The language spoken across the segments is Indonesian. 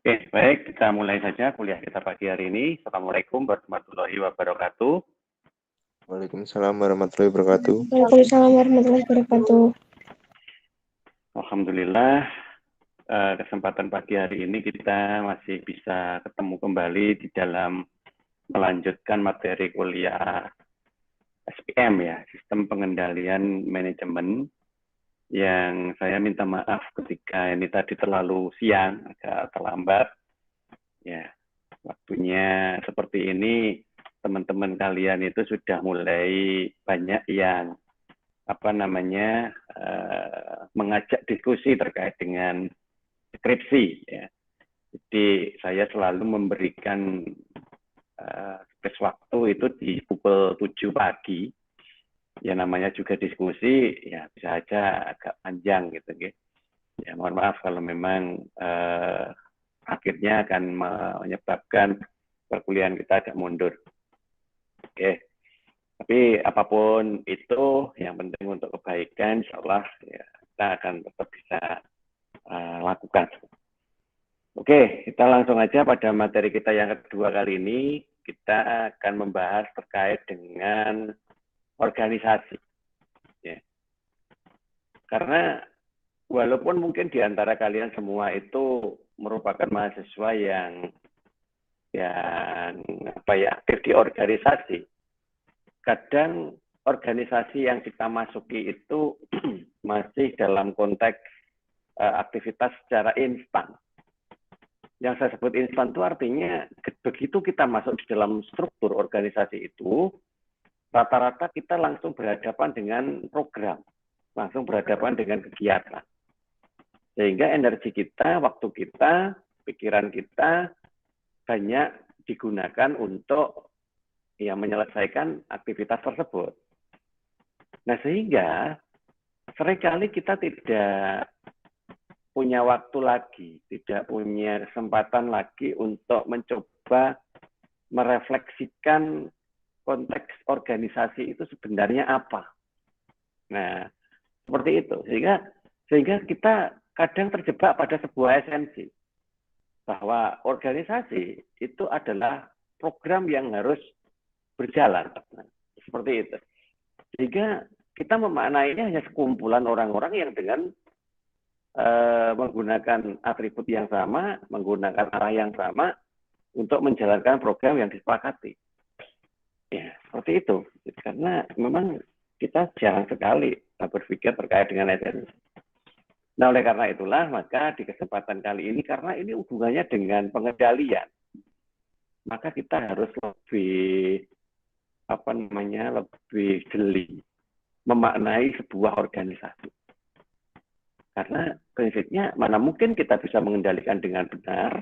Oke, baik, kita mulai saja kuliah kita pagi hari ini. Assalamualaikum warahmatullahi wabarakatuh. Waalaikumsalam warahmatullahi wabarakatuh. Waalaikumsalam warahmatullahi wabarakatuh. Alhamdulillah, kesempatan pagi hari ini kita masih bisa ketemu kembali di dalam melanjutkan materi kuliah SPM ya, Sistem Pengendalian Manajemen, yang saya minta maaf ketika ini tadi terlalu siang, agak terlambat. Ya, waktunya seperti ini, teman-teman kalian itu sudah mulai banyak yang mengajak diskusi terkait dengan skripsi. Ya. Jadi saya selalu memberikan space waktu itu di pukul 7 pagi. Ya namanya juga diskusi, ya bisa aja agak panjang gitu. Ya mohon maaf kalau memang akhirnya akan menyebabkan perkuliahan kita agak mundur. Oke. Tapi apapun itu, yang penting untuk kebaikan, insya Allah ya, kita akan tetap bisa lakukan. Oke, kita langsung aja pada materi kita yang kedua kali ini. Kita akan membahas terkait dengan organisasi. Ya. Karena walaupun mungkin di antara kalian semua itu merupakan mahasiswa yang aktif di organisasi, kadang organisasi yang kita masuki itu masih dalam konteks aktivitas secara instan. Yang saya sebut instan itu artinya begitu kita masuk di dalam struktur organisasi itu, rata-rata kita langsung berhadapan dengan program, langsung berhadapan dengan kegiatan. Sehingga energi kita, waktu kita, pikiran kita banyak digunakan untuk menyelesaikan aktivitas tersebut. Nah, sehingga seringkali kita tidak punya waktu lagi, tidak punya kesempatan lagi untuk mencoba merefleksikan konteks organisasi itu sebenarnya apa. Nah, seperti itu. Sehingga kita kadang terjebak pada sebuah esensi bahwa organisasi itu adalah program yang harus berjalan. Nah, seperti itu. Sehingga kita memaknainya hanya sekumpulan orang-orang yang dengan menggunakan atribut yang sama, menggunakan arah yang sama untuk menjalankan program yang disepakati. Ya, seperti itu. Karena memang kita jarang sekali berpikir terkait dengan esensi. Nah, oleh karena itulah, maka di kesempatan kali ini, karena ini hubungannya dengan pengendalian, maka kita harus lebih jeli memaknai sebuah organisasi. Karena prinsipnya mana mungkin kita bisa mengendalikan dengan benar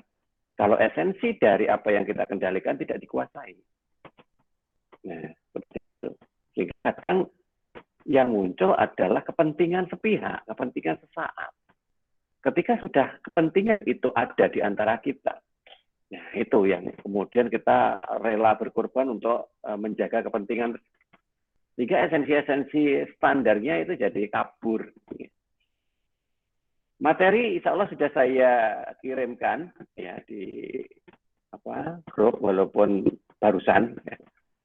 kalau esensi dari apa yang kita kendalikan tidak dikuasai. Nah, seperti itu. Sehingga kadang yang muncul adalah kepentingan sepihak, kepentingan sesaat. Ketika sudah kepentingan itu ada di antara kita, nah itu yang kemudian kita rela berkorban untuk menjaga kepentingan. Sehingga esensi-esensi standarnya itu jadi kabur. Materi insya Allah sudah saya kirimkan ya di grup walaupun barusan, ya.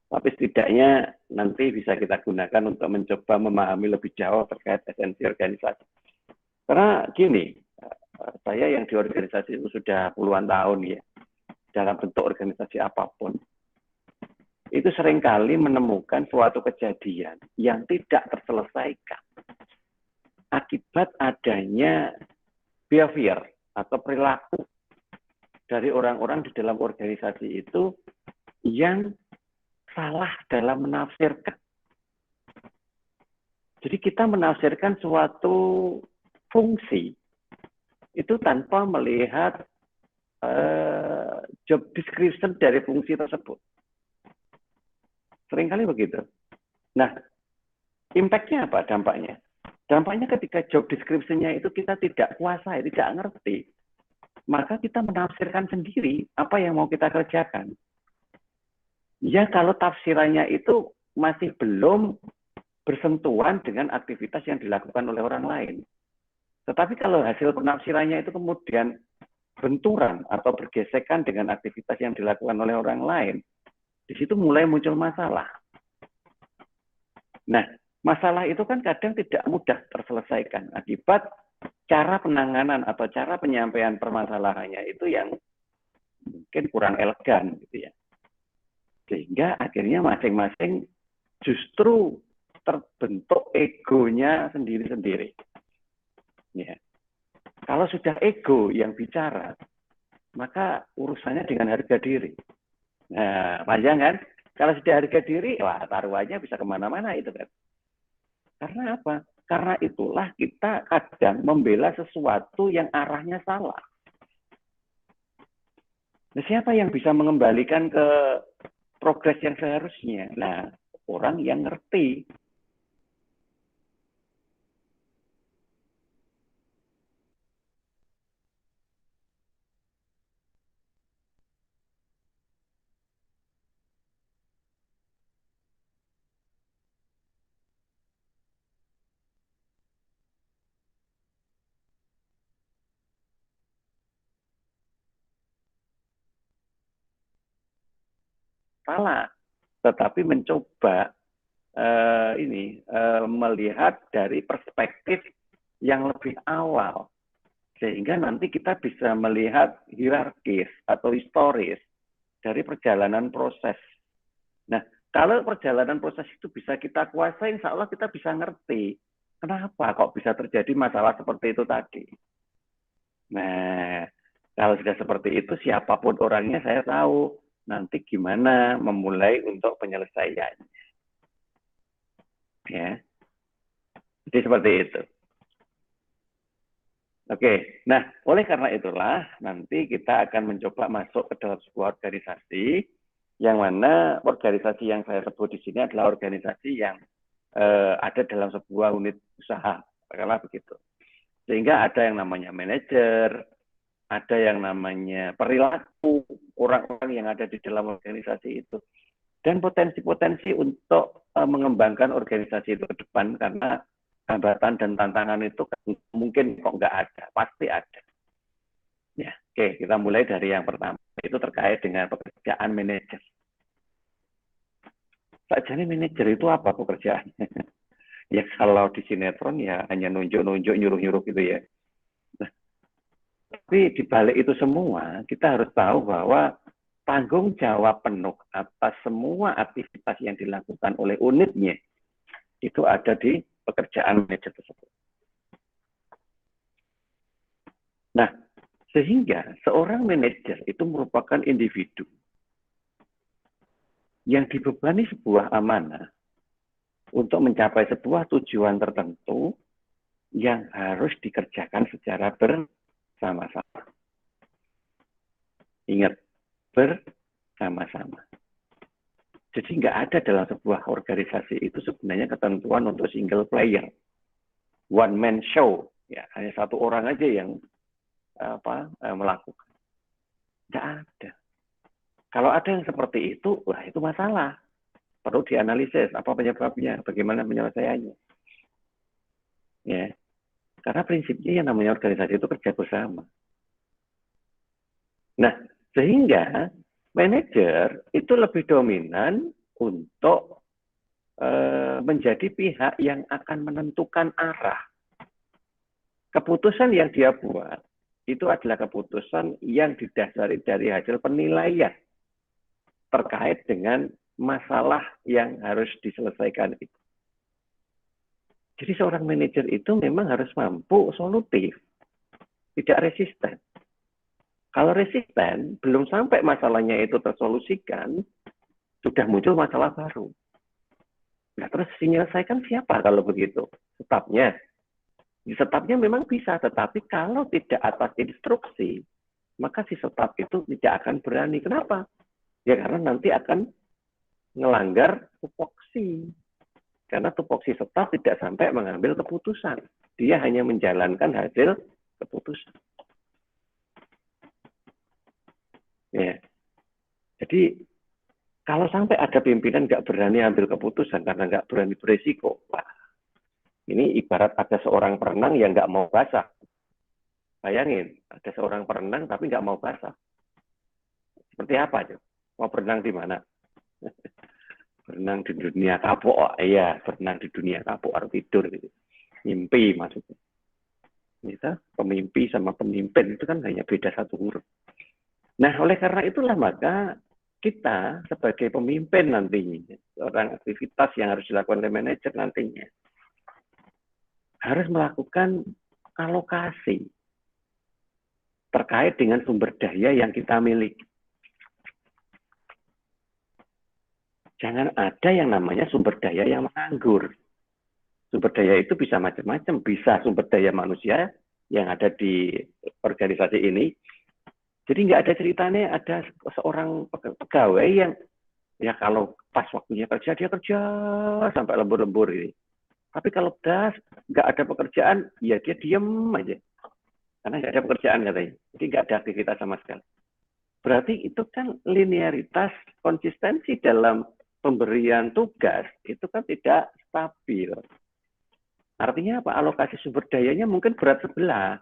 Tapi setidaknya nanti bisa kita gunakan untuk mencoba memahami lebih jauh terkait esensi organisasi. Karena gini, saya yang di organisasi itu sudah puluhan tahun ya, dalam bentuk organisasi apapun, itu seringkali menemukan suatu kejadian yang tidak terselesaikan akibat adanya behavior atau perilaku dari orang-orang di dalam organisasi itu yang salah dalam menafsirkan. Jadi kita menafsirkan suatu fungsi itu tanpa melihat job description dari fungsi tersebut. Seringkali begitu. Nah, impact-nya apa dampaknya? Dampaknya ketika job description-nya itu kita tidak kuasai, tidak ngerti, maka kita menafsirkan sendiri apa yang mau kita kerjakan. Ya, kalau tafsirannya itu masih belum bersentuhan dengan aktivitas yang dilakukan oleh orang lain. Tetapi kalau hasil penafsirannya itu kemudian benturan atau bergesekan dengan aktivitas yang dilakukan oleh orang lain, di situ mulai muncul masalah. Nah, masalah itu kan kadang tidak mudah terselesaikan akibat cara penanganan atau cara penyampaian permasalahannya itu yang mungkin kurang elegan gitu ya. Sehingga akhirnya masing-masing justru terbentuk egonya sendiri-sendiri. Ya. Kalau sudah ego yang bicara, maka urusannya dengan harga diri. Nah, panjang kan? Kalau sudah harga diri, wah taruhannya bisa kemana-mana itu kan. Karena apa? Karena itulah kita kadang membela sesuatu yang arahnya salah. Nah, siapa yang bisa mengembalikan ke progres yang seharusnya? Nah, orang yang ngerti. Salah, tetapi mencoba melihat dari perspektif yang lebih awal, sehingga nanti kita bisa melihat hierarkis atau historis dari perjalanan proses. Nah, kalau perjalanan proses itu bisa kita kuasai, insya Allah kita bisa ngerti kenapa kok bisa terjadi masalah seperti itu tadi. Nah, kalau sudah seperti itu, siapapun orangnya saya tahu nanti gimana memulai untuk penyelesaiannya. Ya, jadi seperti itu. Oke, nah oleh karena itulah nanti kita akan mencoba masuk ke dalam sebuah organisasi yang mana organisasi yang saya sebut di sini adalah organisasi yang ada dalam sebuah unit usaha, katakanlah begitu. Sehingga ada yang namanya manajer, ada yang namanya perilaku orang-orang yang ada di dalam organisasi itu, dan potensi-potensi untuk mengembangkan organisasi itu ke depan, karena hambatan dan tantangan itu mungkin kok nggak ada, pasti ada. Ya, oke, kita mulai dari yang pertama, itu terkait dengan pekerjaan manajer. Sajane manajer itu apa pekerjaannya? Ya kalau di sinetron ya hanya nunjuk-nunjuk, nyuruh-nyuruh gitu ya. Nah, tapi di balik itu semua, kita harus tahu bahwa tanggung jawab penuh atas semua aktivitas yang dilakukan oleh unitnya itu ada di pekerjaan manajer tersebut. Nah, sehingga seorang manajer itu merupakan individu yang dibebani sebuah amanah untuk mencapai sebuah tujuan tertentu yang harus dikerjakan secara bersama-sama. Ingat, bersama-sama. Jadi nggak ada dalam sebuah organisasi itu sebenarnya ketentuan untuk single player, one man show, ya hanya satu orang aja yang melakukan. Nggak ada. Kalau ada yang seperti itu, wah itu masalah. Perlu dianalisis apa penyebabnya, bagaimana penyelesaiannya. Ya, karena prinsipnya yang namanya organisasi itu kerja bersama. Nah, sehingga manajer itu lebih dominan untuk menjadi pihak yang akan menentukan arah. Keputusan yang dia buat itu adalah keputusan yang didasari dari hasil penilaian terkait dengan masalah yang harus diselesaikan itu. Jadi seorang manajer itu memang harus mampu solutif, tidak resisten. Kalau resisten, belum sampai masalahnya itu tersolusikan, sudah muncul masalah baru. Nah, terus diselesaikan siapa kalau begitu? Stafnya. Stafnya memang bisa, tetapi kalau tidak atas instruksi, maka si staf itu tidak akan berani. Kenapa? Ya karena nanti akan melanggar tupoksi. Karena tupoksi staf tidak sampai mengambil keputusan. Dia hanya menjalankan hasil keputusan. Ya. Jadi kalau sampai ada pimpinan nggak berani ambil keputusan karena nggak berani beresiko, wah, ini ibarat ada seorang perenang yang nggak mau basah. Bayangin, ada seorang perenang tapi nggak mau basah. Seperti apa, Cuk? Mau berenang di mana? Berenang di dunia kapok. Iya, berenang di dunia kapok atau tidur. Gitu. Mimpi maksudnya. Kita pemimpi sama pemimpin itu kan hanya beda satu huruf. Nah, oleh karena itulah maka kita sebagai pemimpin nantinya, seorang aktivitas yang harus dilakukan oleh manajer nantinya, harus melakukan alokasi terkait dengan sumber daya yang kita miliki. Jangan ada yang namanya sumber daya yang menganggur. Sumber daya itu bisa macam-macam. Bisa sumber daya manusia yang ada di organisasi ini. Jadi nggak ada ceritanya ada seorang pegawai yang ya kalau pas waktunya kerja, dia kerja sampai lembur-lembur ini. Tapi kalau nggak ada pekerjaan, ya dia diem aja. Karena nggak ada pekerjaan katanya. Jadi nggak ada aktivitas sama sekali. Berarti itu kan linearitas konsistensi dalam pemberian tugas itu kan tidak stabil. Artinya apa? Alokasi sumber dayanya mungkin berat sebelah.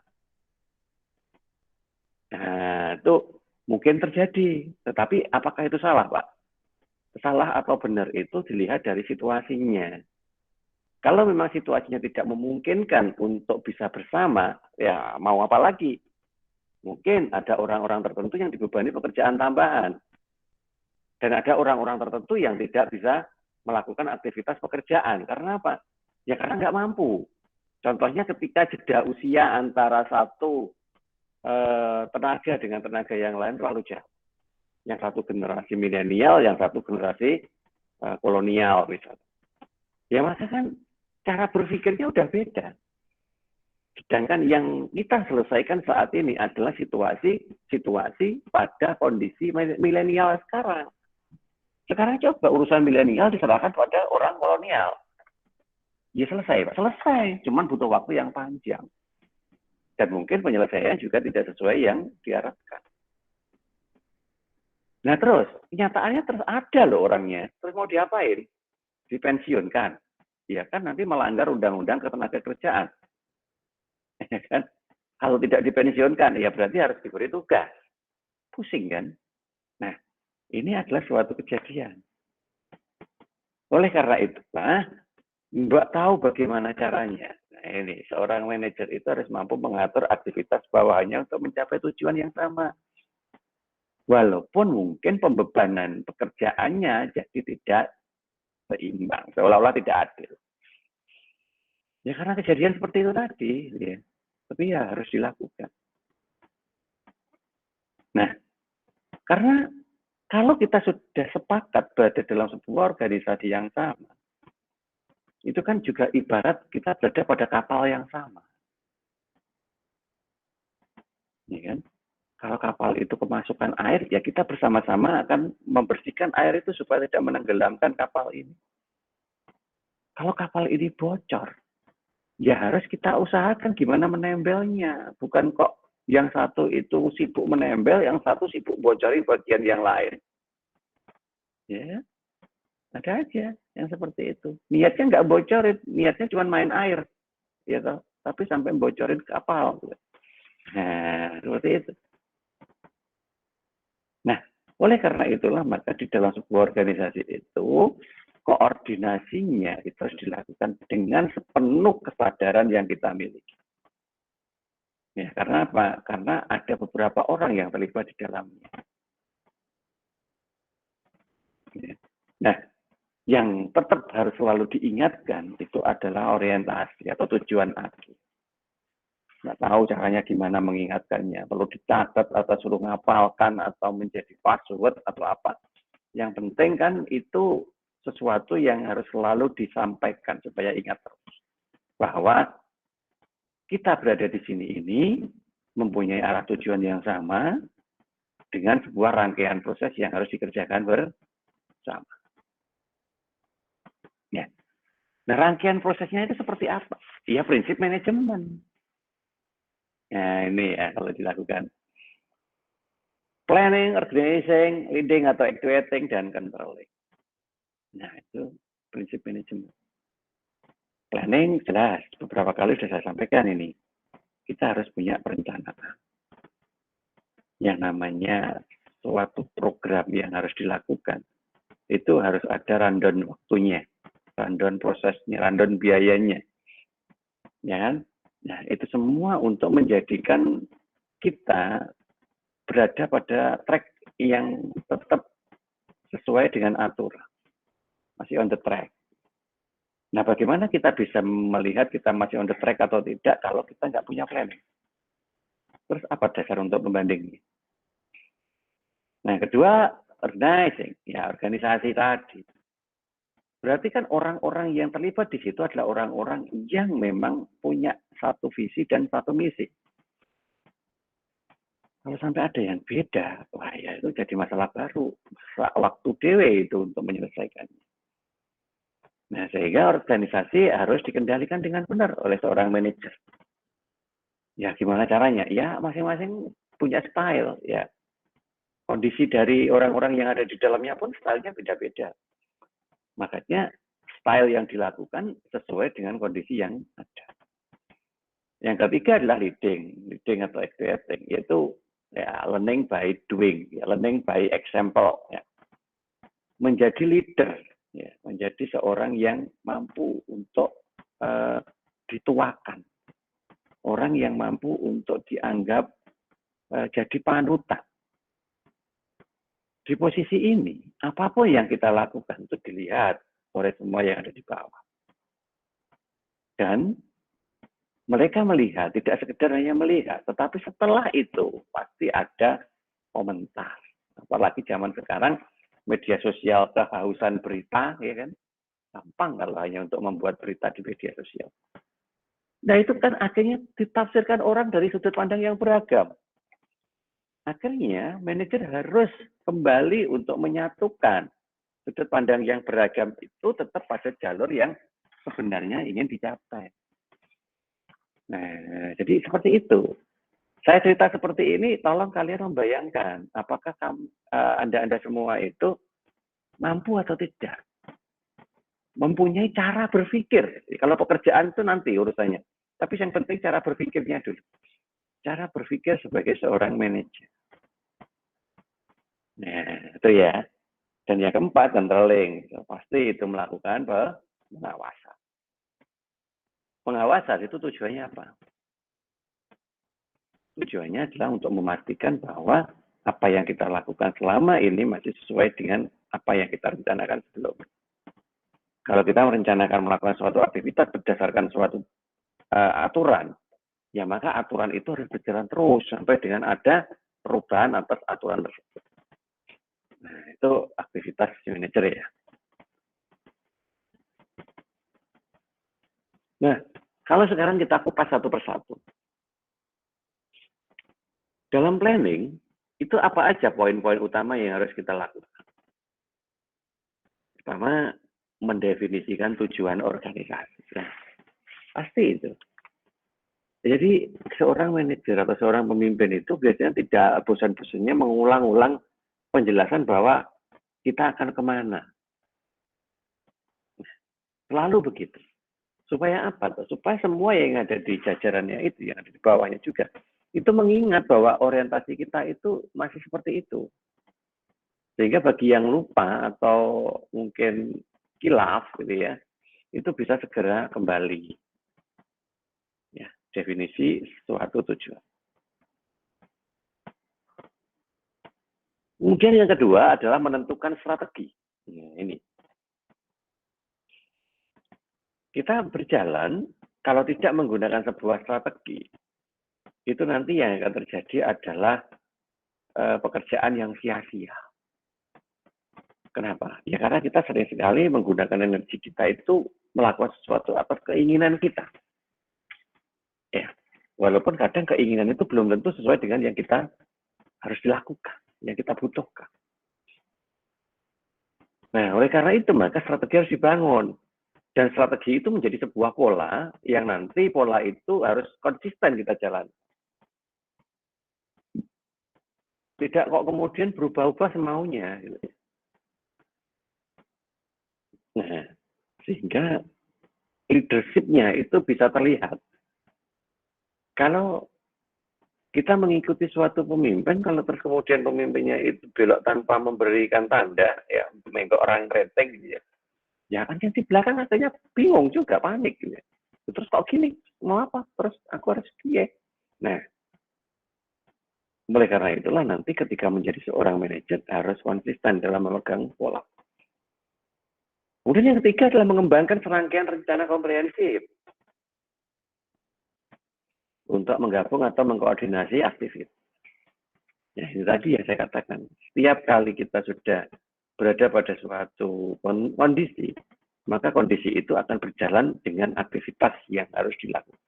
Nah, itu mungkin terjadi. Tetapi apakah itu salah, Pak? Salah atau benar itu dilihat dari situasinya. Kalau memang situasinya tidak memungkinkan untuk bisa bersama, ya mau apa lagi? Mungkin ada orang-orang tertentu yang dibebani pekerjaan tambahan. Dan ada orang-orang tertentu yang tidak bisa melakukan aktivitas pekerjaan. Karena apa? Ya karena nggak mampu. Contohnya ketika jeda usia antara satu tenaga dengan tenaga yang lain terlalu jauh. Yang satu generasi milenial, yang satu generasi kolonial misalnya. Ya maka kan cara berpikirnya udah beda. Sedangkan yang kita selesaikan saat ini adalah situasi pada kondisi milenial sekarang. Sekarang coba urusan milenial diserahkan pada orang kolonial. Ya selesai, Pak. Selesai. Cuman butuh waktu yang panjang. Dan mungkin penyelesaian juga tidak sesuai yang diharapkan. Nah terus, kenyataannya terus ada loh orangnya. Terus mau diapain? Dipensiunkan. Ya kan nanti melanggar undang-undang ketenagakerjaan. Ya kan? Kalau tidak dipensiunkan, ya berarti harus diberi tugas. Pusing kan? Nah, ini adalah suatu kejadian. Oleh karena itulah, Mbak tahu bagaimana caranya. Nah, ini seorang manajer itu harus mampu mengatur aktivitas bawahannya untuk mencapai tujuan yang sama. Walaupun mungkin pembebanan pekerjaannya jadi tidak seimbang, seolah-olah tidak adil. Ya karena kejadian seperti itu tadi, ya. Tapi ya harus dilakukan. Nah, karena kalau kita sudah sepakat berada dalam sebuah organisasi yang sama, itu kan juga ibarat kita berada pada kapal yang sama. Ya kan? Kalau kapal itu kemasukan air, ya kita bersama-sama akan membersihkan air itu supaya tidak menenggelamkan kapal ini. Kalau kapal ini bocor, ya harus kita usahakan gimana menembelnya. Bukan kok yang satu itu sibuk menembel, yang satu sibuk bocorin bagian yang lain. Ya, ada aja yang seperti itu. Niatnya nggak bocorin, niatnya cuma main air. Ya toh? Tapi sampai bocorin kapal. Nah, seperti itu. Nah, oleh karena itulah maka di dalam sebuah organisasi itu koordinasinya itu harus dilakukan dengan sepenuh kesadaran yang kita miliki. Ya, karena apa? Karena ada beberapa orang yang terlibat di dalamnya. Ya. Nah, yang tetap harus selalu diingatkan itu adalah orientasi atau tujuan akhir. Nggak tahu caranya gimana mengingatkannya. Perlu dicatat atau suruh ngapalkan atau menjadi password atau apa. Yang penting kan itu sesuatu yang harus selalu disampaikan supaya ingat terus. Bahwa kita berada di sini ini mempunyai arah tujuan yang sama dengan sebuah rangkaian proses yang harus dikerjakan bersama. Ya. Nah, rangkaian prosesnya itu seperti apa? Ya, prinsip manajemen. Nah, ini ya kalau dilakukan. Planning, organizing, leading atau actuating, dan controlling. Nah, itu prinsip manajemen. Planning jelas, beberapa kali sudah saya sampaikan ini. kita harus punya perencanaan. Yang namanya suatu program yang harus dilakukan, itu harus ada rundown waktunya, rundown prosesnya, rundown biayanya. Ya kan? Nah, itu semua untuk menjadikan kita berada pada track yang tetap sesuai dengan aturan. Masih on the track. Nah, bagaimana kita bisa melihat kita masih on the track atau tidak kalau kita nggak punya planning? Terus apa dasar untuk membandingnya? Nah, kedua, organizing, ya organisasi tadi. Berarti kan orang-orang yang terlibat di situ adalah orang-orang yang memang punya satu visi dan satu misi. Kalau sampai ada yang beda, wah ya itu jadi masalah baru. Waktu dewe itu untuk menyelesaikannya. Nah, sehingga organisasi harus dikendalikan dengan benar oleh seorang manajer. Ya, gimana caranya? Ya, masing-masing punya style. Ya, kondisi dari orang-orang yang ada di dalamnya pun stylenya beda-beda. Makanya style yang dilakukan sesuai dengan kondisi yang ada. Yang ketiga adalah leading atau acting, yaitu ya, learning by doing, ya, learning by example. Ya. Menjadi leader, ya, menjadi seorang yang mampu untuk dituakan, orang yang mampu untuk dianggap jadi panutan. Di posisi ini, apapun yang kita lakukan itu dilihat oleh semua yang ada di bawah. Dan mereka melihat, tidak sekedar hanya melihat, tetapi setelah itu pasti ada komentar. Apalagi zaman sekarang, media sosial kehausan berita, ya kan? Gampang kalau hanya untuk membuat berita di media sosial. Nah itu kan akhirnya ditafsirkan orang dari sudut pandang yang beragam. Akhirnya manajer harus kembali untuk menyatukan sudut pandang yang beragam itu tetap pada jalur yang sebenarnya ingin dicapai. Nah, jadi seperti itu. Saya cerita seperti ini, tolong kalian membayangkan apakah Anda semua itu mampu atau tidak. Mempunyai cara berpikir. Kalau pekerjaan itu nanti urusannya. Tapi yang penting cara berpikirnya dulu. Cara berpikir sebagai seorang manajer. Nah, itu ya. Dan yang keempat, controlling. Pasti itu melakukan pengawasan. Pengawasan itu tujuannya apa? Tujuannya adalah untuk memastikan bahwa apa yang kita lakukan selama ini masih sesuai dengan apa yang kita rencanakan sebelumnya. Kalau kita merencanakan melakukan suatu aktivitas berdasarkan suatu aturan, ya maka aturan itu harus berjalan terus sampai dengan ada perubahan atas aturan tersebut. Nah, itu aktivitas manajer ya. Nah, kalau sekarang kita kupas satu persatu. Dalam planning, itu apa aja poin-poin utama yang harus kita lakukan? Pertama, mendefinisikan tujuan organisasi. Nah, pasti itu. Jadi, seorang manajer atau seorang pemimpin itu biasanya tidak bosan-bosannya mengulang-ulang penjelasan bahwa kita akan kemana. Selalu begitu. Supaya apa? Supaya semua yang ada di jajarannya itu, yang ada di bawahnya juga, itu mengingat bahwa orientasi kita itu masih seperti itu. Sehingga bagi yang lupa atau mungkin kilaf gitu ya, itu bisa segera kembali. Ya, definisi suatu tujuan. Kemudian yang kedua adalah menentukan strategi. Nah, ini. Kita berjalan, kalau tidak menggunakan sebuah strategi, itu nanti yang akan terjadi adalah pekerjaan yang sia-sia. Kenapa? Ya karena kita sering sekali menggunakan energi kita itu melakukan sesuatu atas keinginan kita. Ya, walaupun kadang keinginan itu belum tentu sesuai dengan yang kita harus dilakukan, yang kita butuhkan. Nah, oleh karena itu maka strategi harus dibangun. Dan strategi itu menjadi sebuah pola yang nanti pola itu harus konsisten kita jalan. Tidak kok kemudian berubah-ubah semaunya. Nah, sehingga leadership-nya itu bisa terlihat. Kalau kita mengikuti suatu pemimpin, kalau terus kemudian pemimpinnya itu belok tanpa memberikan tanda, ya, menggok orang rating, gitu ya. Ya kan yang di belakang akhirnya bingung juga, panik, gitu ya. Terus kok gini, mau apa? Terus aku harus gini. Nah, oleh karena itulah nanti ketika menjadi seorang manajer harus konsisten dalam memegang pola. Kemudian yang ketiga adalah mengembangkan serangkaian rencana komprehensif untuk menggabung atau mengkoordinasi aktivitas. Ya, ini tadi yang saya katakan, setiap kali kita sudah berada pada suatu kondisi, maka kondisi itu akan berjalan dengan aktivitas yang harus dilakukan.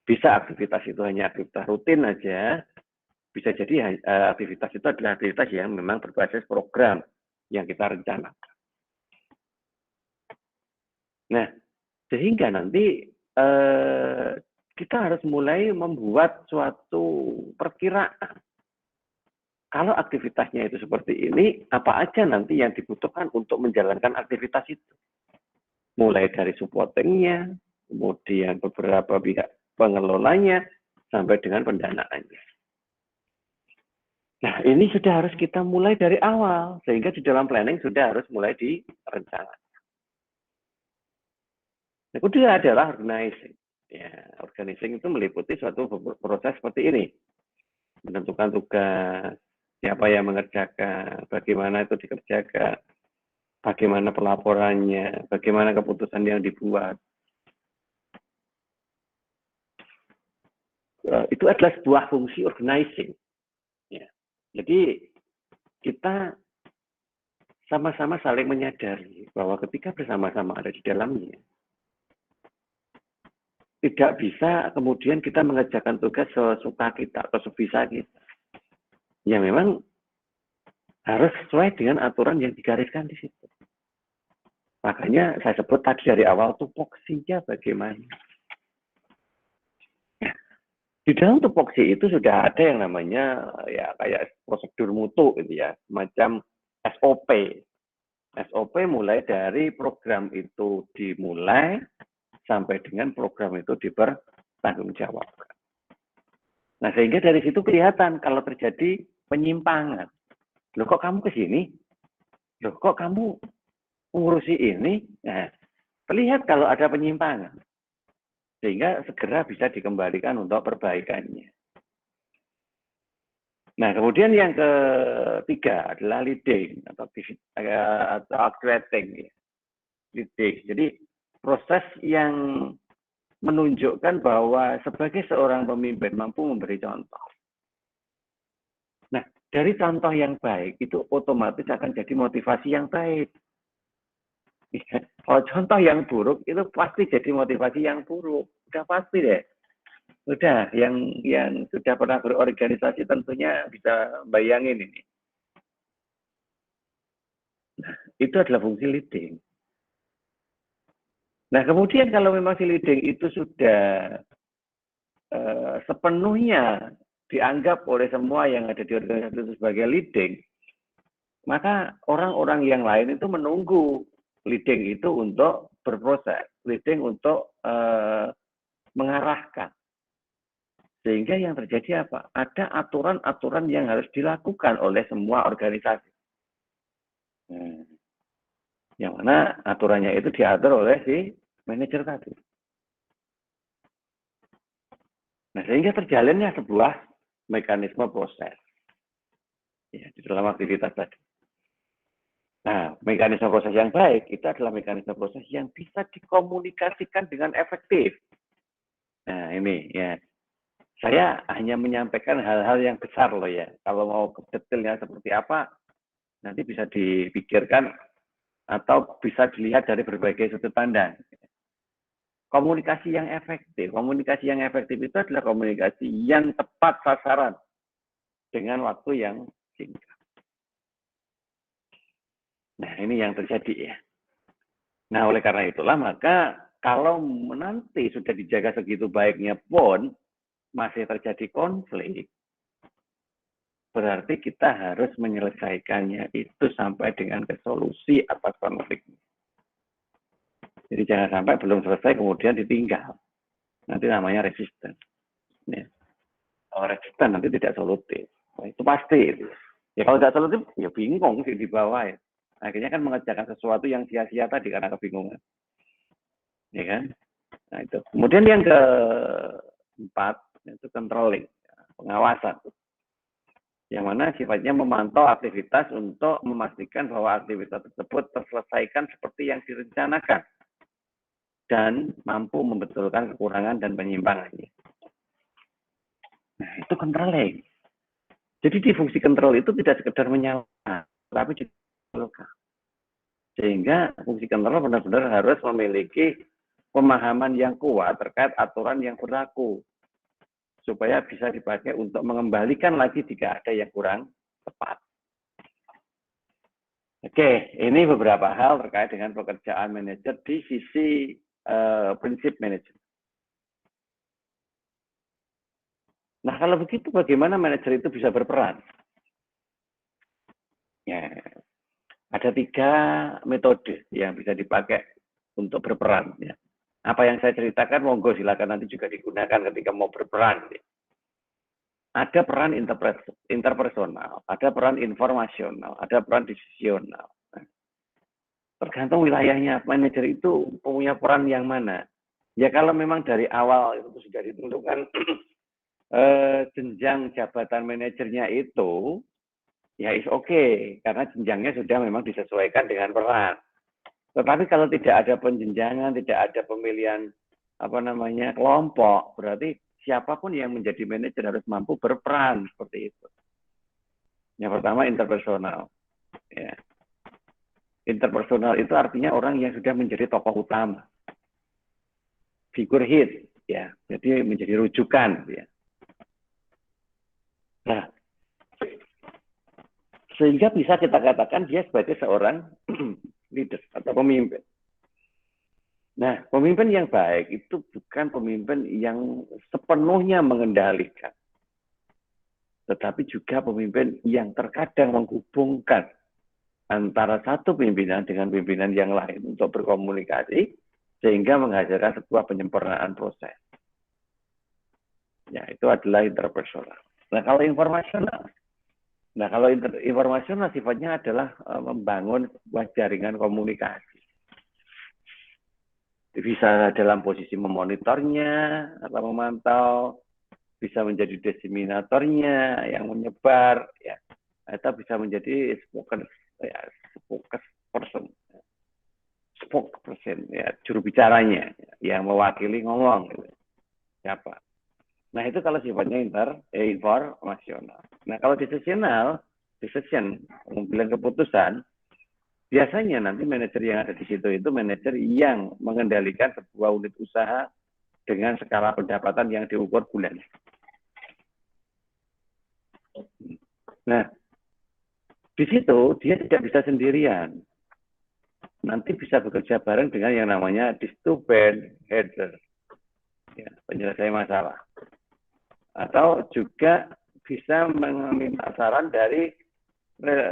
Bisa aktivitas itu hanya aktivitas rutin aja, bisa jadi aktivitas itu adalah aktivitas yang memang berbasis program yang kita rencanakan. Nah, sehingga nanti kita harus mulai membuat suatu perkiraan. Kalau aktivitasnya itu seperti ini, apa aja nanti yang dibutuhkan untuk menjalankan aktivitas itu? Mulai dari supportingnya, kemudian beberapa pihak pengelolanya, sampai dengan pendanaannya. Nah, ini sudah harus kita mulai dari awal, sehingga di dalam planning sudah harus mulai direncanakan. Nah, kedua adalah organizing. Ya, organizing itu meliputi suatu proses seperti ini. Menentukan tugas, siapa yang mengerjakan, bagaimana itu dikerjakan, bagaimana pelaporannya, bagaimana keputusan yang dibuat. Itu adalah sebuah fungsi organizing. Ya. Jadi kita sama-sama saling menyadari bahwa ketika bersama-sama ada di dalamnya, tidak bisa kemudian kita mengerjakan tugas sesuka kita atau sebisa kita. Ya memang harus sesuai dengan aturan yang digariskan di situ. Makanya saya sebut tadi dari awal tupoksinya bagaimana. Di dalam tupoksi itu sudah ada yang namanya ya kayak prosedur mutu gitu ya, semacam SOP. SOP mulai dari program itu dimulai sampai dengan program itu dipertanggungjawabkan. Nah, sehingga dari situ kelihatan kalau terjadi penyimpangan. Loh kok kamu ke sini? Loh kok kamu mengurusi ini? Nah, terlihat kalau ada penyimpangan. Sehingga segera bisa dikembalikan untuk perbaikannya. Nah, kemudian yang ketiga adalah leading atau activating. Leading. Jadi proses yang menunjukkan bahwa sebagai seorang pemimpin mampu memberi contoh. Nah, dari contoh yang baik itu otomatis akan jadi motivasi yang baik. Kalau contoh yang buruk itu pasti jadi motivasi yang buruk. Udah pasti deh. Udah, yang sudah pernah berorganisasi tentunya bisa bayangin ini. Nah, itu adalah fungsi leading. Nah, kemudian kalau memang si leading itu sudah sepenuhnya dianggap oleh semua yang ada di organisasi itu sebagai leading, maka orang-orang yang lain itu menunggu leading itu untuk berproses, leading untuk mengarahkan. Sehingga yang terjadi apa? Ada aturan-aturan yang harus dilakukan oleh semua organisasi. Yang mana aturannya itu diatur oleh si manajer tadi. Nah, sehingga terjalannya sebuah mekanisme proses. Ya, di dalam aktivitas tadi. Nah, mekanisme proses yang baik itu adalah mekanisme proses yang bisa dikomunikasikan dengan efektif. Nah, ini ya. Saya hanya menyampaikan hal-hal yang besar loh ya. Kalau mau detailnya seperti apa, nanti bisa dipikirkan atau bisa dilihat dari berbagai sudut pandang. Komunikasi yang efektif. Komunikasi yang efektif itu adalah komunikasi yang tepat sasaran dengan waktu yang singkat. Nah, ini yang terjadi ya. Nah, oleh karena itulah maka kalau nanti sudah dijaga segitu baiknya pun masih terjadi konflik, berarti kita harus menyelesaikannya itu sampai dengan ke solusi atas konflik. Jadi jangan sampai belum selesai kemudian ditinggal. Nanti namanya resisten. Ya. Kalau resisten nanti tidak solutif. Nah, itu pasti. Itu. Ya kalau tidak solutif, ya bingung sih di bawah ya. Akhirnya kan mengerjakan sesuatu yang sia-sia tadi karena kebingungan. Ya kan? Nah itu. Kemudian yang keempat, itu controlling, pengawasan. Yang mana sifatnya memantau aktivitas untuk memastikan bahwa aktivitas tersebut terselesaikan seperti yang direncanakan dan mampu membetulkan kekurangan dan penyimpangannya. Nah, itu controlling. Jadi di fungsi kontrol itu tidak sekedar menyalahkan, tapi juga membetulkan. Sehingga fungsi kontrol benar-benar harus memiliki pemahaman yang kuat terkait aturan yang berlaku, supaya bisa dipakai untuk mengembalikan lagi jika ada yang kurang tepat. Oke, ini beberapa hal terkait dengan pekerjaan manajer di sisi prinsip manajemen. Nah, kalau begitu bagaimana manajer itu bisa berperan? Ya, ada 3 metode yang bisa dipakai untuk berperan. Ya. Apa yang saya ceritakan, monggo silakan nanti juga digunakan ketika mau berperan. Ya. Ada peran interpersonal, ada peran informasional, ada peran decisional. Nah, tergantung wilayahnya, manajer itu punya peran yang mana. Ya kalau memang dari awal itu sudah ditentukan jenjang jabatan manajernya itu, ya is okay, karena jenjangnya sudah memang disesuaikan dengan peran. Tetapi kalau tidak ada penjenjangan, tidak ada pemilihan kelompok, berarti siapapun yang menjadi manajer harus mampu berperan seperti itu. Yang pertama interpersonal. Ya. Interpersonal itu artinya orang yang sudah menjadi tokoh utama, figurehead, ya, jadi menjadi rujukan, ya. Nah, sehingga bisa kita katakan dia sebagai seorang leader atau pemimpin. Nah, pemimpin yang baik itu bukan pemimpin yang sepenuhnya mengendalikan, tetapi juga pemimpin yang terkadang menghubungkan antara satu pimpinan dengan pimpinan yang lain untuk berkomunikasi, sehingga menghasilkan sebuah penyempurnaan proses. Ya, itu adalah interpersonal. Nah, kalau informasional, sifatnya adalah membangun sebuah jaringan komunikasi. Bisa dalam posisi memonitornya atau memantau, bisa menjadi diseminatornya yang menyebar, ya, atau bisa menjadi spokesperson, ya, juru bicaranya yang mewakili ngomong, gitu. Siapa? Nah itu kalau sifatnya informasional. Nah kalau decision, pengambilan keputusan, biasanya nanti manajer yang ada di situ itu manajer yang mengendalikan sebuah unit usaha dengan skala pendapatan yang diukur bulan. Nah di situ dia tidak bisa sendirian. Nanti bisa bekerja bareng dengan yang namanya disturbance header, ya, penyelesai masalah. Atau juga bisa meminta saran dari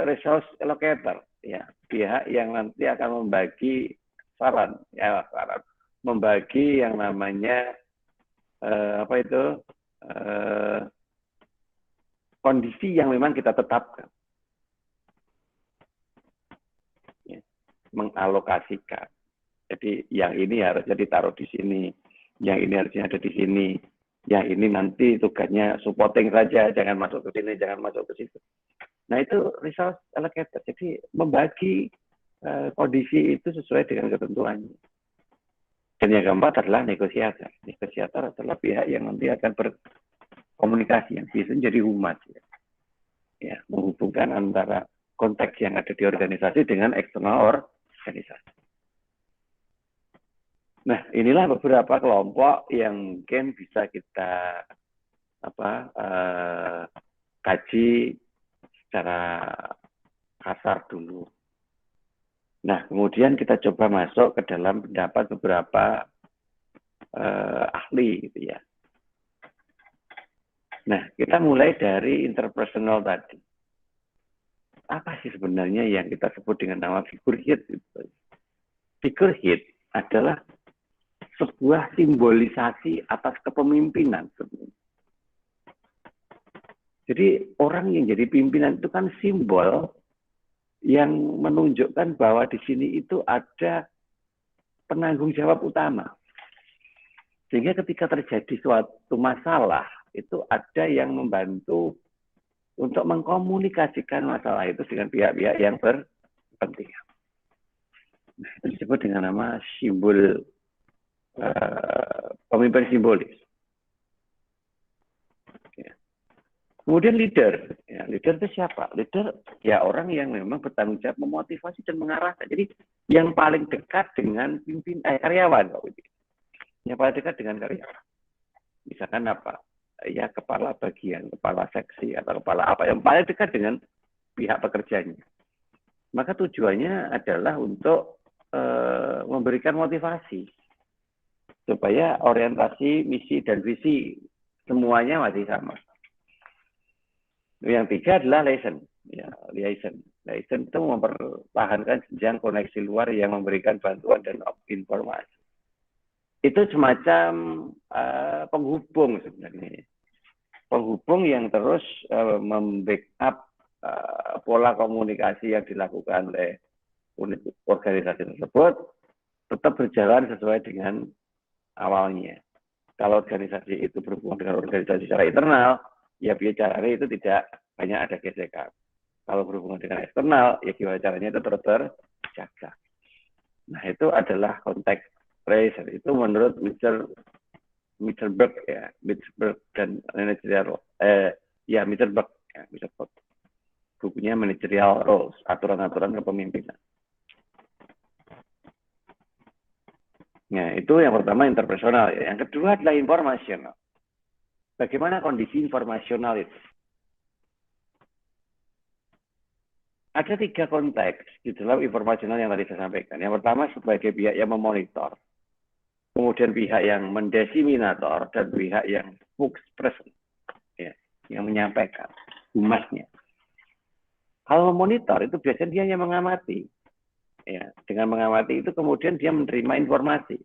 resource allocator, ya, pihak yang nanti akan membagi saran, membagi yang namanya kondisi yang memang kita tetapkan, ya, mengalokasikan. Jadi yang ini harusnya ditaruh di sini, yang ini harusnya ada di sini. Yang ini nanti tugasnya supporting saja, jangan masuk ke sini, jangan masuk ke situ. Nah itu resource allocator, jadi membagi kondisi itu sesuai dengan ketentuannya. Dan yang keempat adalah negosiator. Negosiator adalah pihak yang nanti akan berkomunikasi, yang biasanya jadi humas, ya, menghubungkan antara konteks yang ada di organisasi dengan eksternal organisasi. Nah, inilah beberapa kelompok yang mungkin bisa kita kaji secara kasar dulu. Nah, kemudian kita coba masuk ke dalam pendapat beberapa ahli, gitu ya. Nah, kita mulai dari interpersonal tadi. Apa sih sebenarnya yang kita sebut dengan nama figurehead? Figurehead adalah sebuah simbolisasi atas kepemimpinan sebenarnya. Jadi orang yang jadi pimpinan itu kan simbol yang menunjukkan bahwa di sini itu ada penanggung jawab utama. Sehingga ketika terjadi suatu masalah, itu ada yang membantu untuk mengkomunikasikan masalah itu dengan pihak-pihak yang berkepentingan. Nah, itu disebut dengan nama simbol pemimpin simbolis. Kemudian leader. Ya, leader itu siapa? Leader ya orang yang memang bertanggung jawab memotivasi dan mengarahkan. Jadi yang paling dekat dengan karyawan. Yang paling dekat dengan karyawan. Misalkan apa? Ya kepala bagian, kepala seksi, atau kepala apa. Yang paling dekat dengan pihak pekerjanya. Maka tujuannya adalah untuk memberikan motivasi. Supaya orientasi, misi, dan visi semuanya masih sama. Yang tiga adalah liaison. Ya, liaison itu mempertahankan jenjang koneksi luar yang memberikan bantuan dan informasi. Itu semacam penghubung sebenarnya. Penghubung yang terus membackup pola komunikasi yang dilakukan oleh unit organisasi tersebut tetap berjalan sesuai dengan awalnya. Kalau organisasi itu berhubungan dengan organisasi secara internal, ya bicaranya itu tidak banyak ada gesekan. Kalau berhubungan dengan eksternal, ya gimana caranya itu terus terjaga. Nah, itu adalah konteks tracer. Itu menurut Mr. Berg ya, Mr. Berg dan managerial Mr. Berg ya, Mr. Berg. Bukunya Managerial Roles, aturan-aturan kepemimpinan. Nah, itu yang pertama interpersonal ya. Yang kedua adalah informasional. Bagaimana kondisi informasional itu? Ada 3 konteks di dalam informasional yang tadi saya sampaikan. Yang pertama sebagai pihak yang memonitor, kemudian pihak yang mendiseminator, dan pihak yang spokesperson, ya, yang menyampaikan, humasnya. Kalau memonitor itu biasanya dia hanya mengamati. Ya, dengan mengamati itu kemudian dia menerima informasi.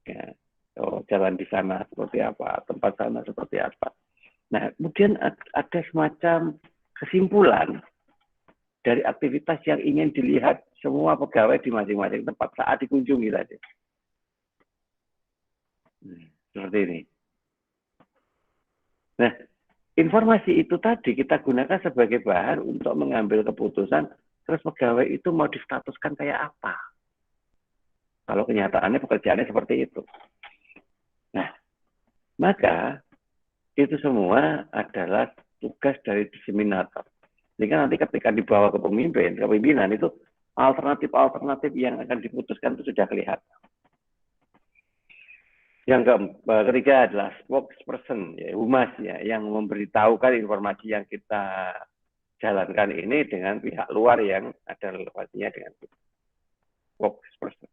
Ya. Oh, jalan di sana seperti apa, tempat sana seperti apa. Nah, kemudian ada semacam kesimpulan dari aktivitas yang ingin dilihat semua pegawai di masing-masing tempat saat dikunjungi tadi. Seperti ini. Nah, informasi itu tadi kita gunakan sebagai bahan untuk mengambil keputusan, terus pegawai itu mau distatuskan kayak apa. Kalau kenyataannya pekerjaannya seperti itu. Nah, maka itu semua adalah tugas dari diseminator. Sehingga nanti ketika dibawa ke kepemimpinan itu alternatif-alternatif yang akan diputuskan itu sudah kelihatan. Yang ketiga adalah spokesperson, ya, humas ya, yang memberitahukan informasi yang kita jalankan ini dengan pihak luar yang ada relasinya dengan kita. Spokesperson.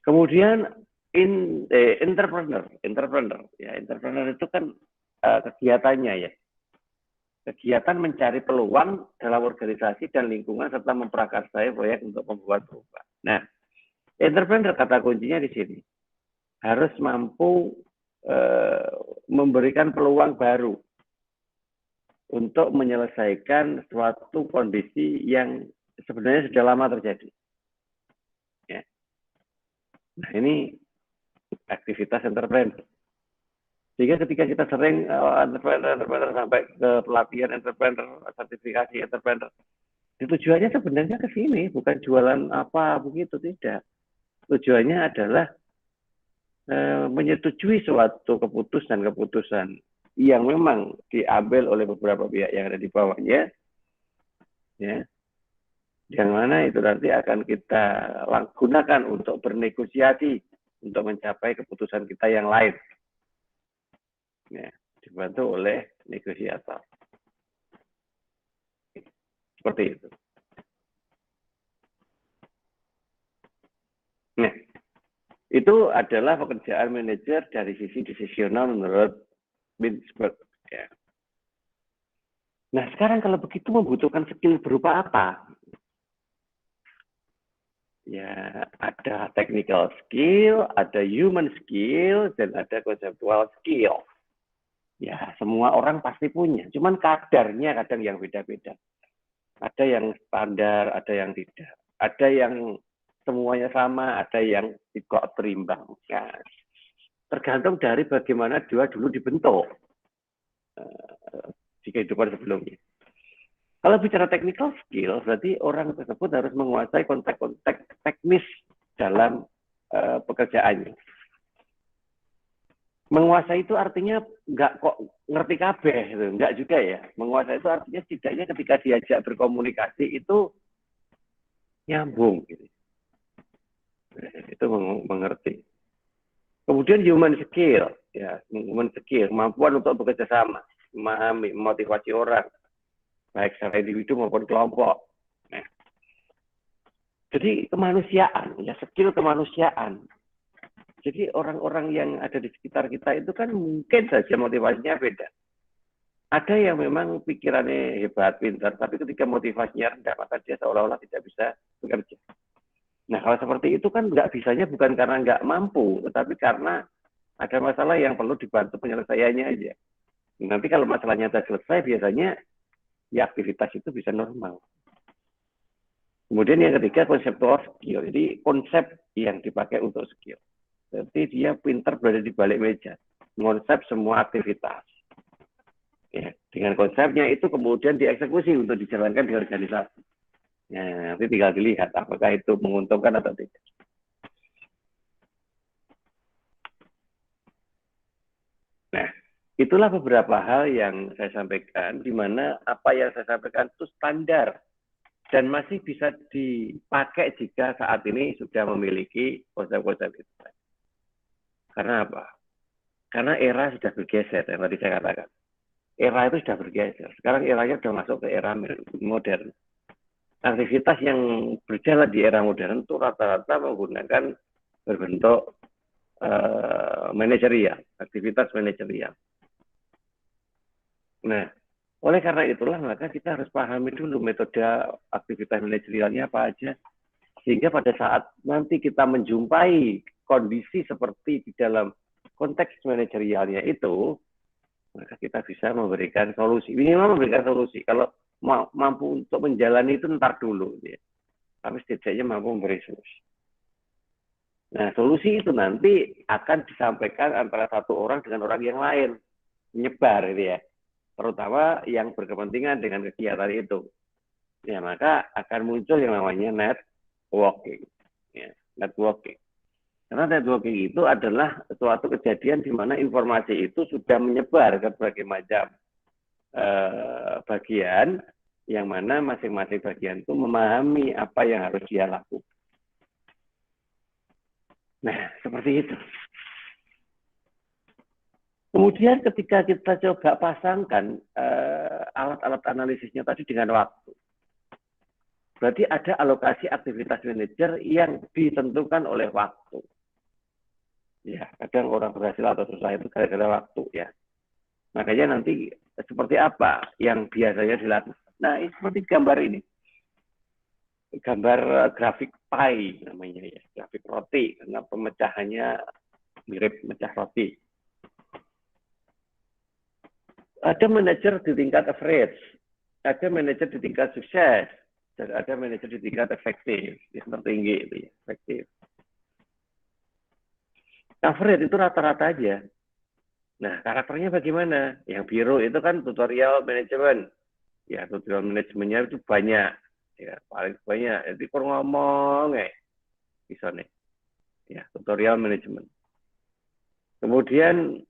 Kemudian entrepreneur itu kan kegiatannya ya, kegiatan mencari peluang dalam organisasi dan lingkungan serta memprakarsai proyek untuk membuat perubahan. Nah, entrepreneur kata kuncinya di sini harus mampu memberikan peluang baru untuk menyelesaikan suatu kondisi yang sebenarnya sudah lama terjadi. Ya. Nah, ini aktivitas entrepreneur. Sehingga ketika kita sering entrepreneur sampai ke pelatihan entrepreneur, sertifikasi entrepreneur, tujuannya sebenarnya ke sini, bukan jualan apa begitu, tidak. Tujuannya adalah menyetujui suatu keputusan yang memang diambil oleh beberapa pihak yang ada di bawahnya, ya, yang mana itu nanti akan kita gunakan untuk bernegosiasi untuk mencapai keputusan kita yang lain, ya, dibantu oleh negosiator. Seperti itu. Nah, itu adalah pekerjaan manajer dari sisi decisional menurut Binsberg. Ya. Nah, sekarang kalau begitu membutuhkan skill berupa apa? Ya, ada technical skill, ada human skill, dan ada conceptual skill. Ya, semua orang pasti punya. Cuman kadarnya kadang yang beda-beda. Ada yang standar, ada yang tidak. Ada yang semuanya sama, ada yang tidak terimbang. Ya, tergantung dari bagaimana dia dulu dibentuk di kehidupan sebelumnya. Kalau bicara technical skill, berarti orang tersebut harus menguasai konteks-konteks teknis dalam pekerjaannya. Menguasai itu artinya nggak kok ngerti kabeh, gitu. Nggak juga ya. Menguasai itu artinya setidaknya ketika diajak berkomunikasi itu nyambung. Gitu. Itu mengerti. Kemudian human skill, ya human skill, kemampuan untuk bekerja sama, memahami, memotivasi orang, baik secara individu maupun kelompok. Nah, jadi kemanusiaan, ya skill kemanusiaan. Jadi orang-orang yang ada di sekitar kita itu kan mungkin saja motivasinya beda. Ada yang memang pikirannya hebat, pintar, tapi ketika motivasinya rendah, maka dia seolah-olah tidak bisa bekerja. Nah, kalau seperti itu kan nggak bisanya bukan karena nggak mampu, tetapi karena ada masalah yang perlu dibantu penyelesaiannya aja. Nanti kalau masalahnya sudah selesai, biasanya ya aktivitas itu bisa normal. Kemudian yang ketiga, konseptual skill. Jadi konsep yang dipakai untuk skill. Jadi dia pintar berada di balik meja, konsep semua aktivitas. Ya, dengan konsepnya itu kemudian dieksekusi untuk dijalankan di organisasi. Ya, nanti tinggal dilihat apakah itu menguntungkan atau tidak. Nah, itulah beberapa hal yang saya sampaikan, di mana apa yang saya sampaikan itu standar dan masih bisa dipakai jika saat ini sudah memiliki konsep-konsep itu. Karena apa? Karena era sudah bergeser, yang tadi saya katakan. Era itu sudah bergeser. Sekarang eranya sudah masuk ke era modern. Aktivitas yang berjalan di era modern itu rata-rata menggunakan berbentuk manajerial, aktivitas manajerial. Nah, oleh karena itulah maka kita harus pahami dulu metode aktivitas manajerialnya apa aja, sehingga pada saat nanti kita menjumpai kondisi seperti di dalam konteks manajerialnya itu, maka kita bisa memberikan solusi. Minimal memberikan solusi. Kalau mampu untuk menjalani itu ntar dulu, ya. Tapi setidaknya mampu memberi solusi. Nah, solusi itu nanti akan disampaikan antara satu orang dengan orang yang lain, menyebar, gitu ya. Terutama yang berkepentingan dengan kegiatan itu. Ya, maka akan muncul yang namanya networking. Ya, networking. Karena networking itu adalah suatu kejadian di mana informasi itu sudah menyebar ke berbagai macam bagian, yang mana masing-masing bagian itu memahami apa yang harus dia lakukan. Nah, seperti itu. Kemudian ketika kita coba pasangkan alat-alat analisisnya tadi dengan waktu, berarti ada alokasi aktivitas manajer yang ditentukan oleh waktu. Ya, kadang orang berhasil atau susah itu gara-gara waktu ya. Makanya nanti seperti apa yang biasanya dilakukan. Nah, ini seperti gambar ini. Gambar grafik pie namanya ya, grafik roti, karena pemecahannya mirip mecah roti. Ada manajer di tingkat average, ada manajer di tingkat sukses, dan ada manajer di tingkat efektif, yang tertinggi itu ya, efektif. Average itu rata-rata aja. Nah, karakternya bagaimana? Yang biru itu kan tutorial manajemen. Ya, tutorial manajemennya itu banyak. Ya, paling banyak. Jadi kurang ngomong bisa nih. Ya, tutorial manajemen. Kemudian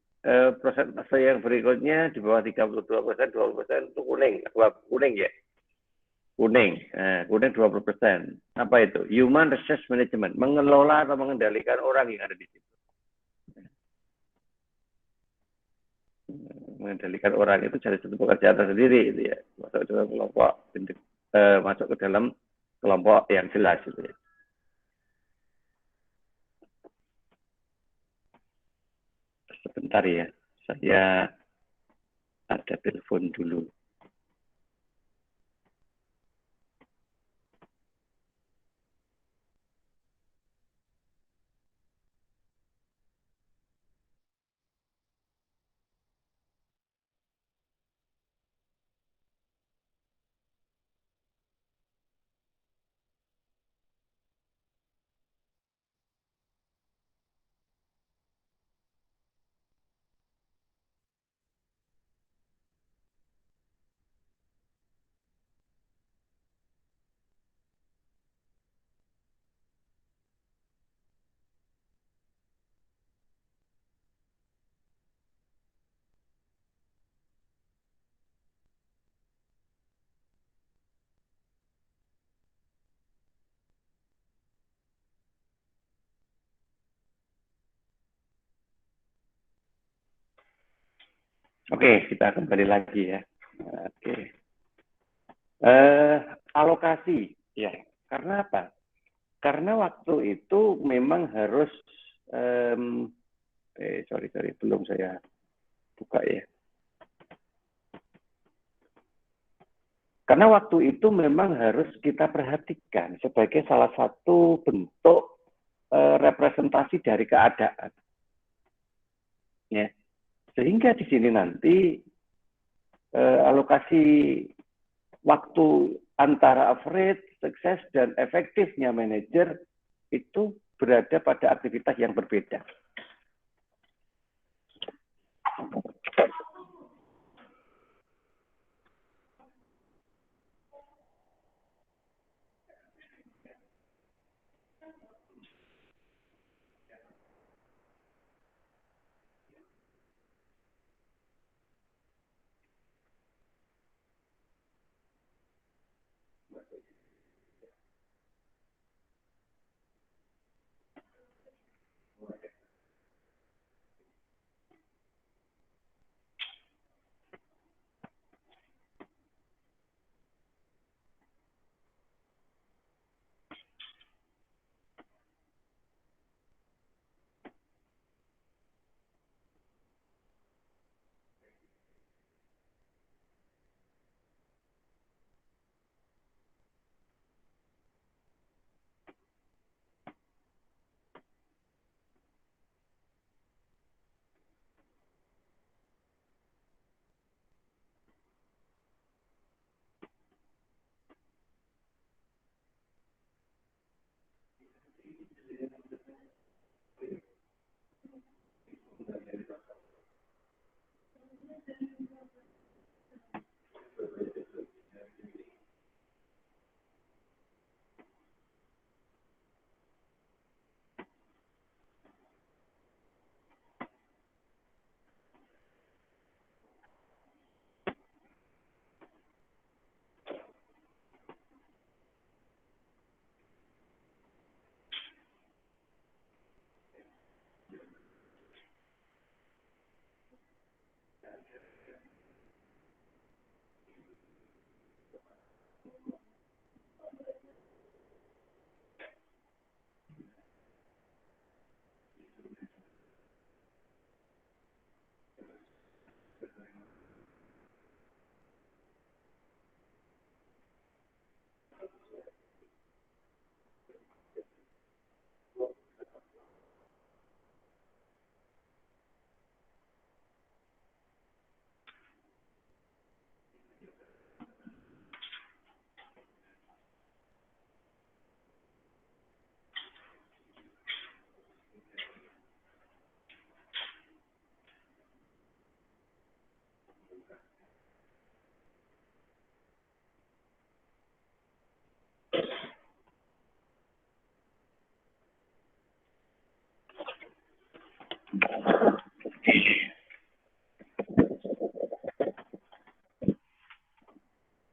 persentase yang berikutnya di bawah 32%, 20% itu kuning. Kuning ya. Kuning. Kuning 20%. Apa itu? Human Resource Management. Mengelola atau mengendalikan orang yang ada di situ. Mengendalikan orang itu jadi satu pekerjaan tersendiri itu ya, masuk ke dalam kelompok masuk ke dalam kelompok yang jelas itu ya. Sebentar ya, saya ada telepon dulu. Oke, kita kembali lagi ya. Oke. Alokasi, ya. Karena apa? Karena waktu itu memang harus, sorry, belum saya buka ya. Karena waktu itu memang harus kita perhatikan sebagai salah satu bentuk representasi dari keadaan. Ya. Sehingga di sini nanti alokasi waktu antara average, sukses, dan efektifnya manajer itu berada pada aktivitas yang berbeda.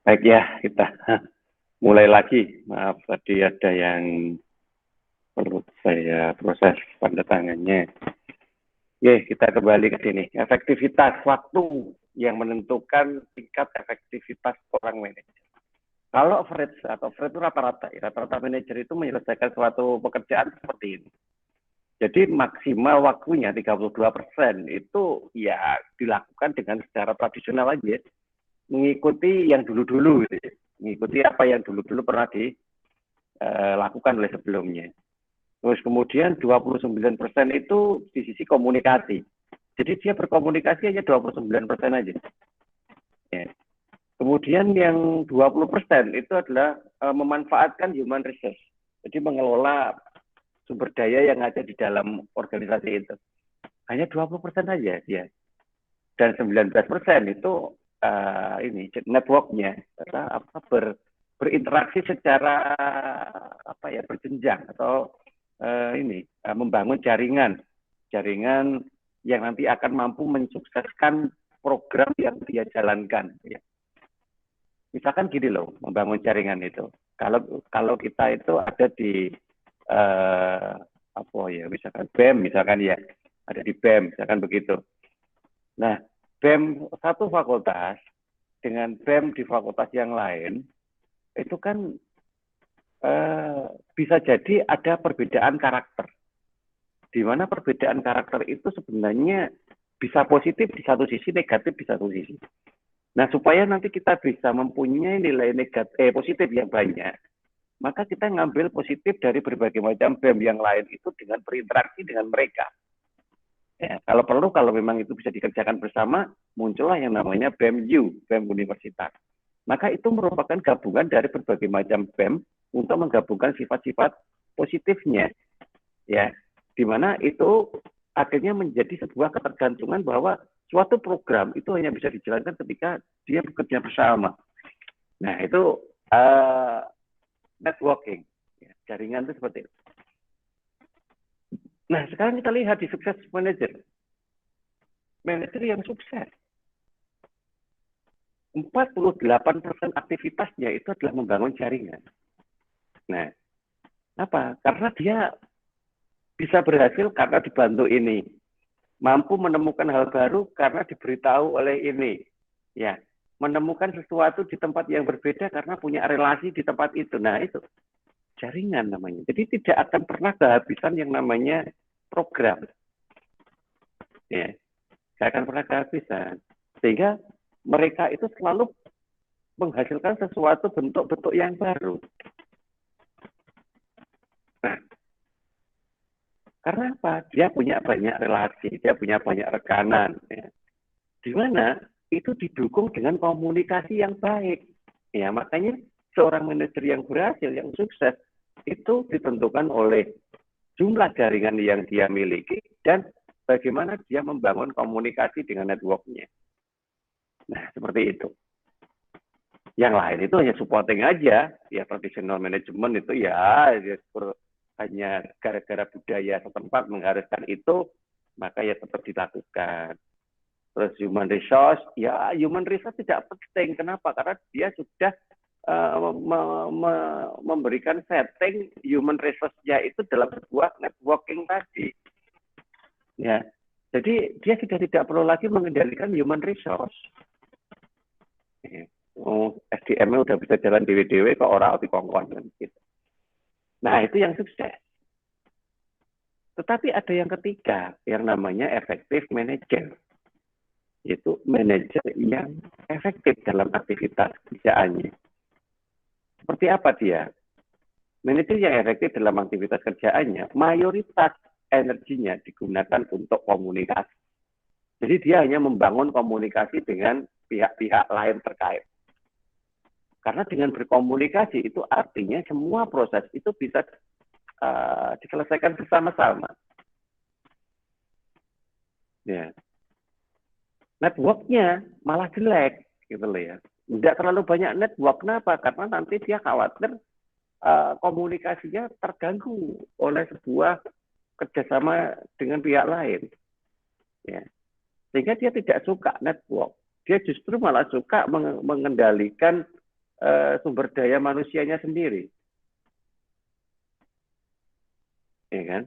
Baik ya, kita mulai lagi. Maaf, tadi ada yang perlu saya proses tanda tangannya. Oke, kita kembali ke sini. Efektivitas waktu yang menentukan tingkat efektivitas seorang manajer. Kalau average atau average itu rata-rata, rata-rata manajer itu menyelesaikan suatu pekerjaan seperti ini. Jadi maksimal waktunya 32% itu ya dilakukan dengan secara tradisional aja, mengikuti yang dulu-dulu, gitu ya. Mengikuti apa yang dulu-dulu pernah dilakukan oleh sebelumnya. Terus kemudian 29% itu di sisi komunikasi. Jadi dia berkomunikasi hanya 29% aja. Ya. Kemudian yang 20% itu adalah memanfaatkan human resource. Jadi mengelola sumber daya yang ada di dalam organisasi itu. Hanya 20% aja dia. Dan 19% itu ini networknya, berinteraksi secara berjenjang atau membangun jaringan yang nanti akan mampu mensukseskan program yang dia jalankan. Ya. Misalkan gini loh, membangun jaringan itu. Kalau kita itu ada di misalkan BEM, misalkan ya, ada di BEM, misalkan begitu. Nah, BEM satu fakultas dengan BEM di fakultas yang lain, itu kan bisa jadi ada perbedaan karakter. Di mana perbedaan karakter itu sebenarnya bisa positif di satu sisi, negatif di satu sisi. Nah, supaya nanti kita bisa mempunyai nilai positif yang banyak, maka kita ngambil positif dari berbagai macam BEM yang lain itu dengan berinteraksi dengan mereka. Ya, kalau perlu, kalau memang itu bisa dikerjakan bersama, muncullah yang namanya BEM-U, BEM Universitas. Maka itu merupakan gabungan dari berbagai macam BEM untuk menggabungkan sifat-sifat positifnya. Ya, di mana itu akhirnya menjadi sebuah ketergantungan bahwa suatu program itu hanya bisa dijalankan ketika dia bekerja bersama. Nah, itu networking. Ya, jaringan itu seperti itu. Nah, sekarang kita lihat di sukses manager. Manager yang sukses. 48% aktivitasnya itu adalah membangun jaringan. Nah, apa? Karena dia bisa berhasil karena dibantu ini. Mampu menemukan hal baru karena diberitahu oleh ini. Ya, menemukan sesuatu di tempat yang berbeda karena punya relasi di tempat itu. Nah, itu jaringan namanya. Jadi tidak akan pernah kehabisan yang namanya program. Ya, tidak akan pernah kehabisan. Sehingga mereka itu selalu menghasilkan sesuatu bentuk-bentuk yang baru. Nah, karena apa? Dia punya banyak relasi, dia punya banyak rekanan. Ya. Di mana itu didukung dengan komunikasi yang baik. Ya, makanya seorang manajer yang berhasil, yang sukses, itu ditentukan oleh jumlah jaringan yang dia miliki dan bagaimana dia membangun komunikasi dengan network-nya. Nah, seperti itu. Yang lain itu hanya supporting aja. Ya, traditional management itu ya hanya gara-gara budaya setempat mengharuskan itu, maka ya tetap dilakukan. Terus human resource, ya human resource tidak penting. Kenapa? Karena dia sudah memberikan setting human resource-nya itu dalam sebuah networking tadi. Ya, jadi dia sudah tidak perlu lagi mengendalikan human resource. SDM-nya udah bisa jalan dewe-dewe ke orang di kongkon kan gitu. Nah, itu yang sukses. Tetapi ada yang ketiga, yang namanya effective manager. Yaitu manajer yang efektif dalam aktivitas kerjaannya. Seperti apa dia? Manajer yang efektif dalam aktivitas kerjaannya, mayoritas energinya digunakan untuk komunikasi. Jadi dia hanya membangun komunikasi dengan pihak-pihak lain terkait. Karena dengan berkomunikasi itu artinya semua proses itu bisa diselesaikan bersama-sama. Ya. Network-nya malah jelek, gitu loh ya. Tidak terlalu banyak network, kenapa? Karena nanti dia khawatir komunikasinya terganggu oleh sebuah kerjasama dengan pihak lain. Ya. Sehingga dia tidak suka network. Dia justru malah suka mengendalikan sumber daya manusianya sendiri. Ya kan?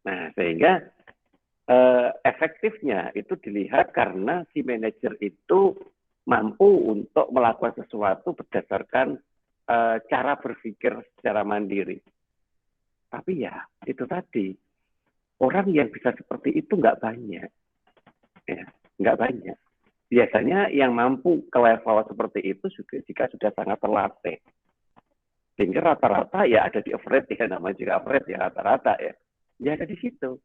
Nah, sehingga efektifnya itu dilihat karena si manajer itu mampu untuk melakukan sesuatu berdasarkan cara berpikir secara mandiri. Tapi ya, itu tadi. Orang yang bisa seperti itu nggak banyak. Ya, nggak banyak. Biasanya yang mampu ke level seperti itu juga jika sudah sangat terlatih. Sehingga rata-rata ya ada di average, ya namanya juga average ya rata-rata ya. Ya ada di situ.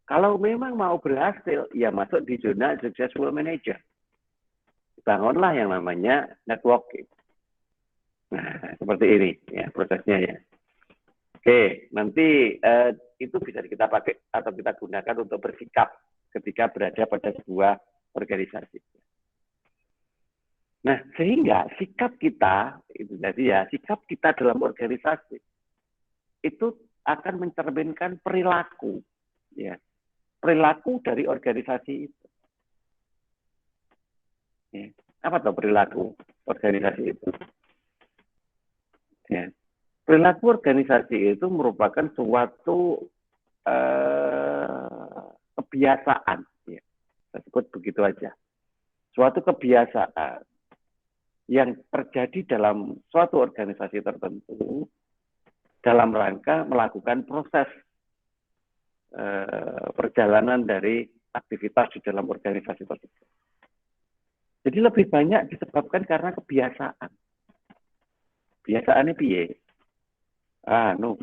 Kalau memang mau berhasil, ya masuk di zona successful manager. Bangunlah yang namanya networking. Nah, seperti ini ya prosesnya ya. Oke, nanti itu bisa kita pakai atau kita gunakan untuk bersikap ketika berada pada sebuah organisasi. Nah, sehingga sikap kita, itu jadi ya, sikap kita dalam organisasi itu akan mencerminkan perilaku, ya, perilaku dari organisasi itu. Ya. Apa tuh perilaku organisasi itu? Ya. Perilaku organisasi itu merupakan suatu kebiasaan, ya. Saya sebut begitu aja. suatu kebiasaan yang terjadi dalam suatu organisasi tertentu dalam rangka melakukan proses perjalanan dari aktivitas di dalam organisasi tersebut. Jadi lebih banyak disebabkan karena kebiasaan. Biasaannya piye?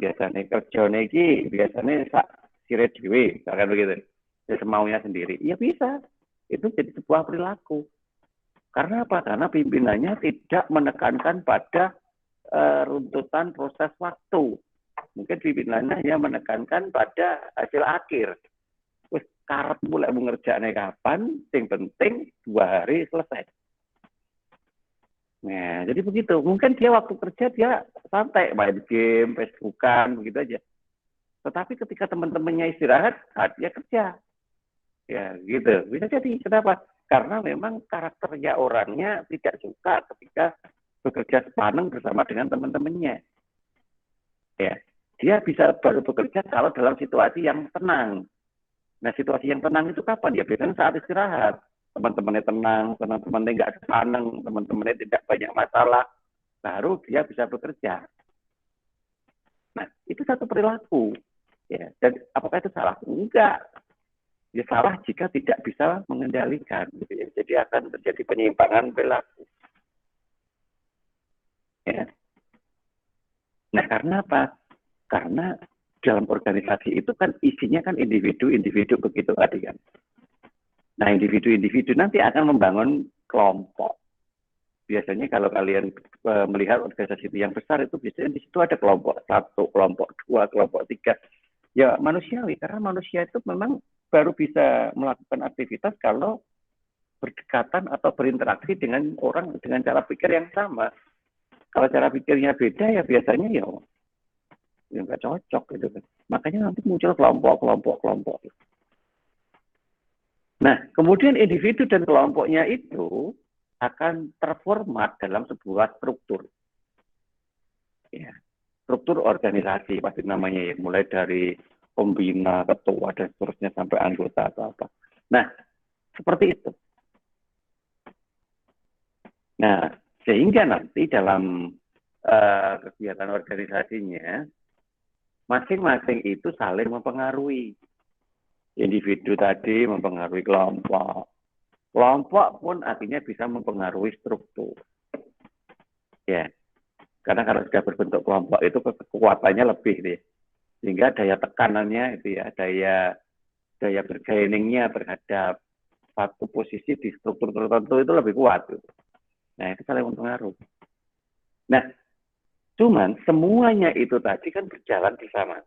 Biasanya kerjanya iki biasanya sak sire dhewe, misalkan begitu. Ya semaunya sendiri. Ya bisa. Itu jadi sebuah perilaku. Karena apa? Karena pimpinannya tidak menekankan pada runtutan proses waktu. Mungkin pimpinannya hanya menekankan pada hasil akhir. Wis karep mulai mengerjakannya kapan, yang penting 2 hari selesai. Nah, jadi begitu. Mungkin dia waktu kerja dia santai, main game, Facebookan, begitu aja. Tetapi ketika teman-temannya istirahat, dia kerja. Ya, gitu. Bisa jadi. Kenapa? Karena memang karakternya orangnya tidak suka ketika bekerja sepaneng bersama dengan teman-temannya. Ya, dia bisa baru bekerja kalau dalam situasi yang tenang. Nah, situasi yang tenang itu kapan? Ya, biasanya saat istirahat. Teman-temannya tenang, teman-temannya nggak sepaneng, teman-temannya tidak banyak masalah, baru dia bisa bekerja. Nah, itu satu perilaku. Ya, dan apakah itu salah? Enggak. Ya salah jika tidak bisa mengendalikan. Gitu ya. Jadi akan terjadi penyimpangan perilaku. Ya. Nah, karena apa? Karena dalam organisasi itu kan isinya kan individu-individu begitu tadi kan. Nah, individu-individu nanti akan membangun kelompok. Biasanya kalau kalian melihat organisasi yang besar itu biasanya di situ ada kelompok 1, kelompok 2, kelompok 3. Ya manusiawi, karena manusia itu memang baru bisa melakukan aktivitas kalau berdekatan atau berinteraksi dengan orang dengan cara pikir yang sama. Kalau cara pikirnya beda ya biasanya ya nggak cocok gitu kan. Makanya nanti muncul kelompok. Nah, kemudian individu dan kelompoknya itu akan terformat dalam sebuah struktur. Ya, struktur organisasi pasti namanya ya, mulai dari pembina, ketua, dan seterusnya sampai anggota atau apa. Nah, seperti itu. Nah, sehingga nanti dalam kegiatan organisasinya, masing-masing itu saling mempengaruhi. Individu tadi mempengaruhi kelompok. Kelompok pun akhirnya bisa mempengaruhi struktur. Ya, karena kalau sudah berbentuk kelompok itu kekuatannya lebih deh. Sehingga daya tekanannya itu ya, daya bergainingnya terhadap satu posisi di struktur tertentu itu lebih kuat. Gitu. Nah, itu saling mempengaruhi. Nah, cuman semuanya itu tadi kan berjalan bersamaan.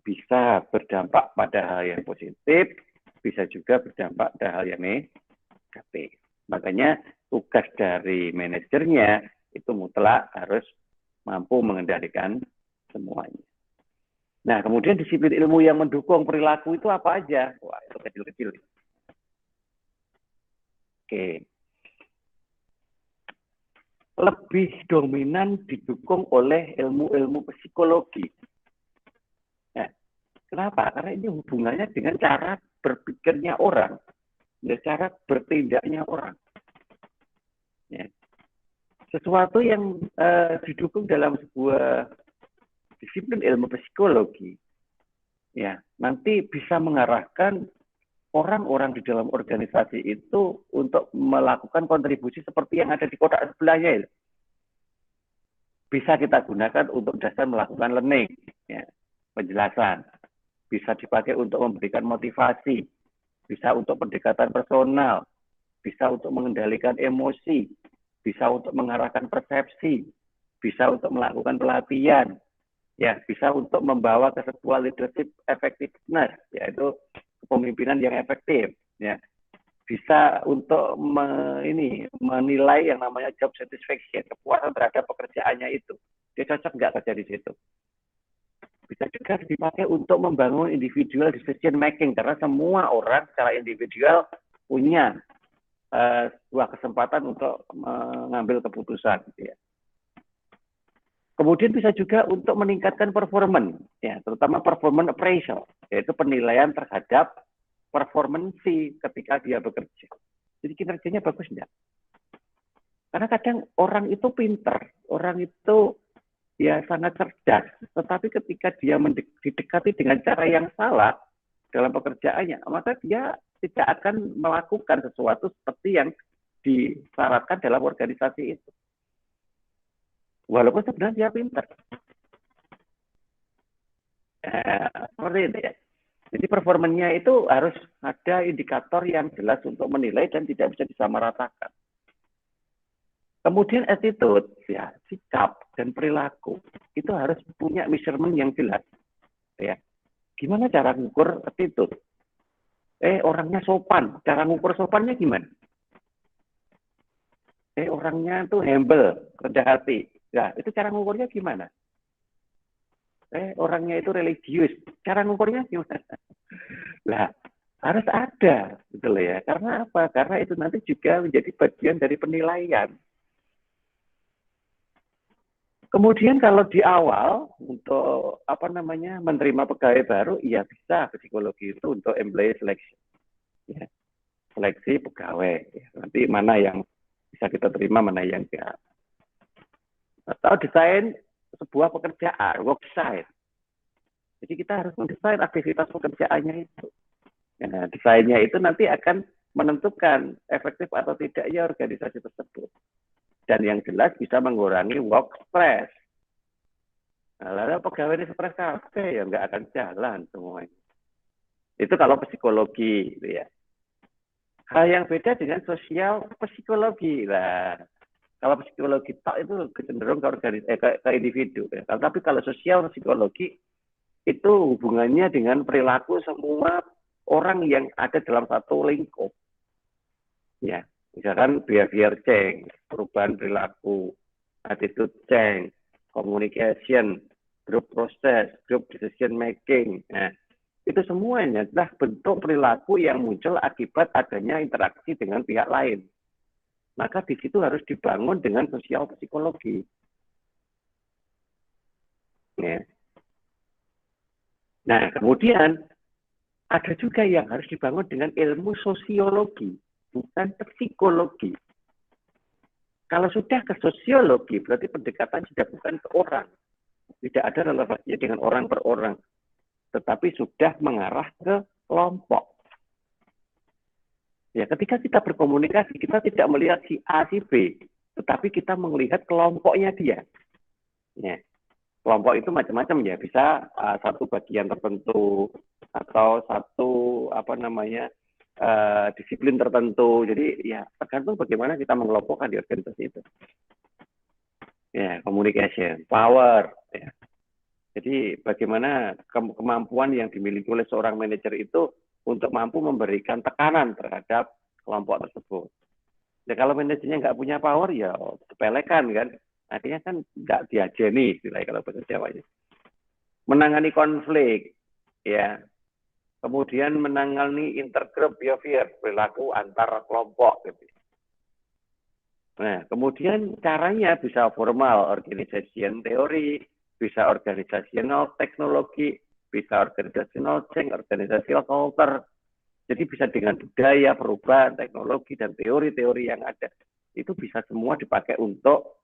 Bisa berdampak pada hal yang positif, bisa juga berdampak pada hal yang negatif. Makanya tugas dari manajernya itu mutlak harus mampu mengendalikan semuanya. Nah, kemudian disiplin ilmu yang mendukung perilaku itu apa aja? Wah, itu kecil-kecil. Oke. Lebih dominan didukung oleh ilmu-ilmu psikologi. Nah, kenapa? Karena ini hubungannya dengan cara berpikirnya orang, ya, cara bertindaknya orang. Ya. Sesuatu yang didukung dalam sebuah disiplin ilmu psikologi, ya nanti bisa mengarahkan orang-orang di dalam organisasi itu untuk melakukan kontribusi seperti yang ada di kotak sebelahnya. Ya. Bisa kita gunakan untuk dasar melakukan learning, ya, penjelasan. Bisa dipakai untuk memberikan motivasi, bisa untuk pendekatan personal, bisa untuk mengendalikan emosi, bisa untuk mengarahkan persepsi, bisa untuk melakukan pelatihan, ya, bisa untuk membawa ke sebuah leadership effectiveness, yaitu kepemimpinan yang efektif, ya. Bisa untuk menilai yang namanya job satisfaction, kepuasan terhadap pekerjaannya itu. Dia cocok nggak kerja di situ. Bisa juga dipakai untuk membangun individual decision making, karena semua orang secara individual punya sebuah kesempatan untuk mengambil keputusan. Ya. Kemudian bisa juga untuk meningkatkan performance, ya, terutama performance appraisal, yaitu penilaian terhadap performansi ketika dia bekerja. Jadi kinerjanya bagus enggak? Karena kadang orang itu pinter, orang itu ya sangat cerdas, tetapi ketika dia didekati dengan cara yang salah dalam pekerjaannya, maka dia tidak akan melakukan sesuatu seperti yang disyaratkan dalam organisasi itu. Walaupun sebenarnya dia pinter. Seperti itu ya. Jadi performanya itu harus ada indikator yang jelas untuk menilai dan tidak bisa disamaratakan. Kemudian attitude, ya, sikap dan perilaku itu harus punya measurement yang jelas. Ya. Gimana cara ngukur attitude? Orangnya sopan, cara ngukur sopannya gimana? Orangnya tuh humble, rendah hati. Nah, itu cara ngukurnya gimana? Orangnya itu religius, cara ngukurnya gimana? Lah, harus ada, gitu loh ya. Karena apa? Karena itu nanti juga menjadi bagian dari penilaian. Kemudian kalau di awal untuk menerima pegawai baru, ya bisa psikologi itu untuk employee selection, ya. Seleksi pegawai. Ya. Nanti mana yang bisa kita terima, mana yang enggak. Atau desain sebuah pekerjaan, work site. Jadi kita harus mendesain aktivitas pekerjaannya itu. Nah, desainnya itu nanti akan menentukan efektif atau tidaknya organisasi tersebut. Dan yang jelas bisa mengurangi work stress. Nah, lalu pegawai ini stres ya nggak akan jalan semuanya. Itu kalau psikologi, gitu ya. Hal yang beda dengan sosial psikologi. Nah, kalau psikologi itu cenderung ke individu. Ya. Tapi kalau sosial psikologi itu hubungannya dengan perilaku semua orang yang ada dalam satu lingkup. Ya. Misalkan behavior change, perubahan perilaku, attitude change, communication, group process, group decision making. Nah, itu semuanya adalah bentuk perilaku yang muncul akibat adanya interaksi dengan pihak lain. Maka di situ harus dibangun dengan sosial psikologi. Ya. Nah, kemudian ada juga yang harus dibangun dengan ilmu sosiologi. Bukan psikologi. Kalau sudah ke sosiologi, berarti pendekatan sudah bukan ke orang. Tidak ada relevansinya dengan orang per orang. Tetapi sudah mengarah ke kelompok. Ya, ketika kita berkomunikasi, kita tidak melihat si A, si B. Tetapi kita melihat kelompoknya dia. Ya. Kelompok itu macam-macam ya. Bisa satu bagian tertentu. Atau satu, disiplin tertentu. Jadi ya tergantung bagaimana kita mengelompokkan di organisasi itu. Ya, communication, power. Ya. Jadi bagaimana kemampuan yang dimiliki oleh seorang manajer itu untuk mampu memberikan tekanan terhadap kelompok tersebut. Ya, kalau manajernya nggak punya power ya sepelekan kan. Akhirnya kan nggak diajeni kalau bahasa Jawanya. Menangani konflik, ya. Kemudian menangani intergroup behavior, perilaku antar kelompok. Gitu. Nah, kemudian caranya bisa formal, organization teori, bisa organizational teknologi, bisa organizational change, organizational culture. Jadi bisa dengan budaya, perubahan, teknologi, dan teori-teori yang ada. Itu bisa semua dipakai untuk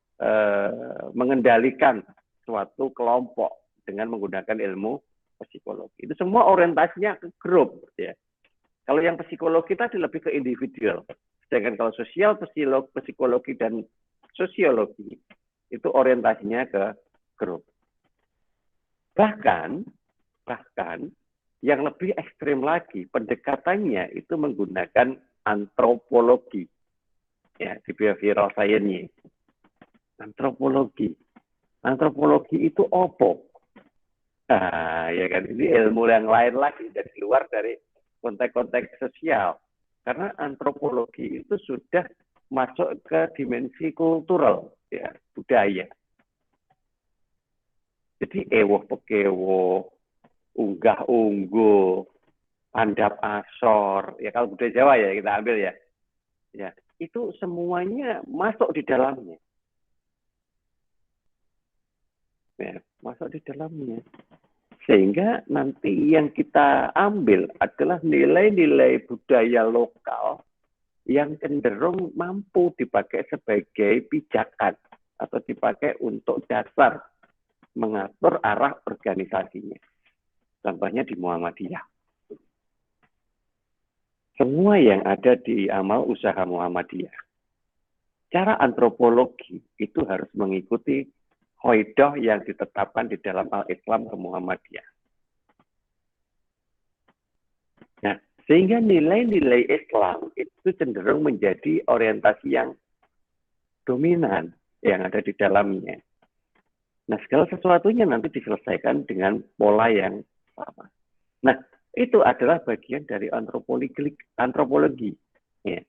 mengendalikan suatu kelompok dengan menggunakan ilmu psikologi. Itu semua orientasinya ke grup. Ya. Kalau yang psikologi tadi lebih ke individual. Sedangkan kalau sosial psikologi dan sosiologi itu orientasinya ke grup. Bahkan yang lebih ekstrim lagi, pendekatannya itu menggunakan antropologi. Ya, di behavioral science-nya. Antropologi itu apa? Ya kan, ini ilmu yang lain lagi dari luar dari konteks-konteks sosial. Karena antropologi itu sudah masuk ke dimensi kultural, ya, budaya. Jadi ewoh pekewoh, unggah ungguh, andap asor, ya kalau budaya Jawa ya kita ambil ya. Ya, itu semuanya masuk di dalamnya. Ya, masuk di dalamnya. Sehingga nanti yang kita ambil adalah nilai-nilai budaya lokal yang cenderung mampu dipakai sebagai pijakan atau dipakai untuk dasar mengatur arah organisasinya. Contohnya di Muhammadiyah. Semua yang ada di amal usaha Muhammadiyah, cara antropologi itu harus mengikuti qaidah yang ditetapkan di dalam Al-Islam ke Muhammadiyah. Nah, sehingga nilai-nilai Islam itu cenderung menjadi orientasi yang dominan yang ada di dalamnya. Nah, segala sesuatunya nanti diselesaikan dengan pola yang sama. Nah, itu adalah bagian dari antropologi. Ya.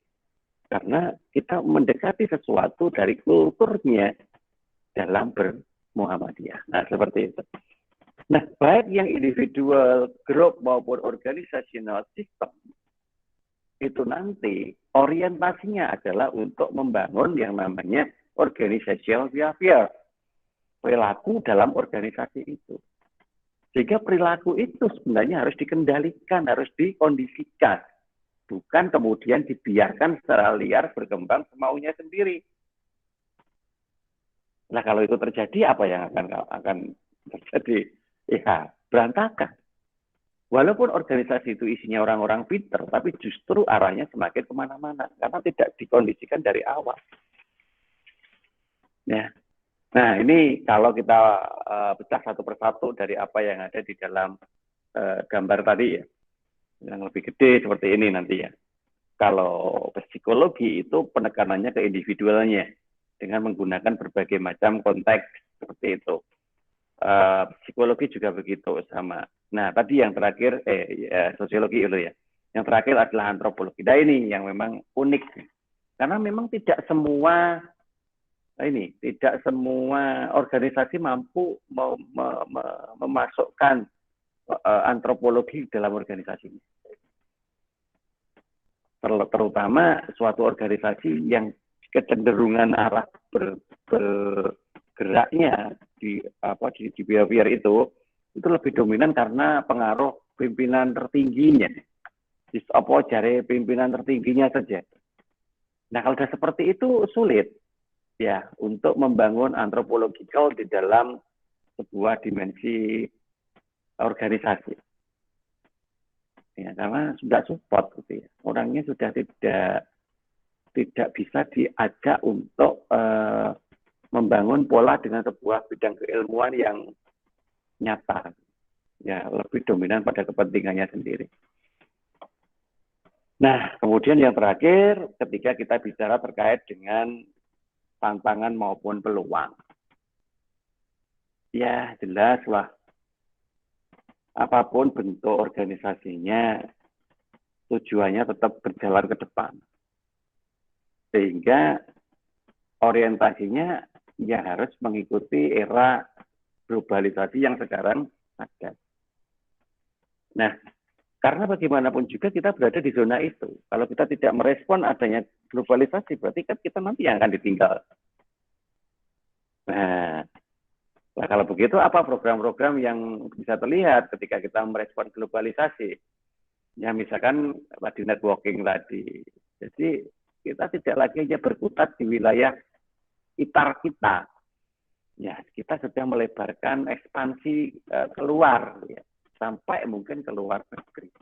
Karena kita mendekati sesuatu dari kulturnya dalam bermuhammadiyah. Nah, seperti itu. Nah, baik yang individual, grup maupun organisasional sistem, itu nanti orientasinya adalah untuk membangun yang namanya organizational behavior. Perilaku dalam organisasi itu. Sehingga perilaku itu sebenarnya harus dikendalikan, harus dikondisikan. Bukan kemudian dibiarkan secara liar berkembang semaunya sendiri. Nah, kalau itu terjadi, apa yang akan terjadi? Ya, berantakan. Walaupun organisasi itu isinya orang-orang pinter, tapi justru arahnya semakin kemana-mana. Karena tidak dikondisikan dari awal. Ya. Nah, ini kalau kita pecah satu persatu dari apa yang ada di dalam gambar tadi ya. Yang lebih gede seperti ini nanti ya. Kalau psikologi itu penekanannya ke individualnya dengan menggunakan berbagai macam konteks seperti itu. Psikologi juga begitu sama. Nah, tadi yang terakhir sosiologi itu ya. Yang terakhir adalah antropologi. Nah, ini yang memang unik. Karena memang tidak semua organisasi mampu memasukkan antropologi dalam organisasinya. Terutama suatu organisasi yang kecenderungan arah bergeraknya di behavior itu lebih dominan karena pengaruh pimpinan tertingginya. Jari pimpinan tertingginya saja. Nah, kalau sudah seperti itu sulit ya untuk membangun antropologikal di dalam sebuah dimensi organisasi. Ya, karena sudah support gitu ya. Orangnya sudah tidak bisa diajak untuk membangun pola dengan sebuah bidang keilmuan yang nyata. Ya, lebih dominan pada kepentingannya sendiri. Nah, kemudian yang terakhir ketika kita bicara terkait dengan tantangan maupun peluang. Ya, jelaslah. Apapun bentuk organisasinya, tujuannya tetap berjalan ke depan. Sehingga orientasinya ya harus mengikuti era globalisasi yang sekarang ada. Nah, karena bagaimanapun juga kita berada di zona itu. Kalau kita tidak merespon adanya globalisasi, berarti kan kita nanti yang akan ditinggal. Nah, kalau begitu apa program-program yang bisa terlihat ketika kita merespon globalisasi? Ya misalkan di networking tadi. Jadi kita tidak lagi hanya berkutat di wilayah ITAR kita. Ya, kita sedang melebarkan ekspansi keluar ya, sampai mungkin ke luar negeri.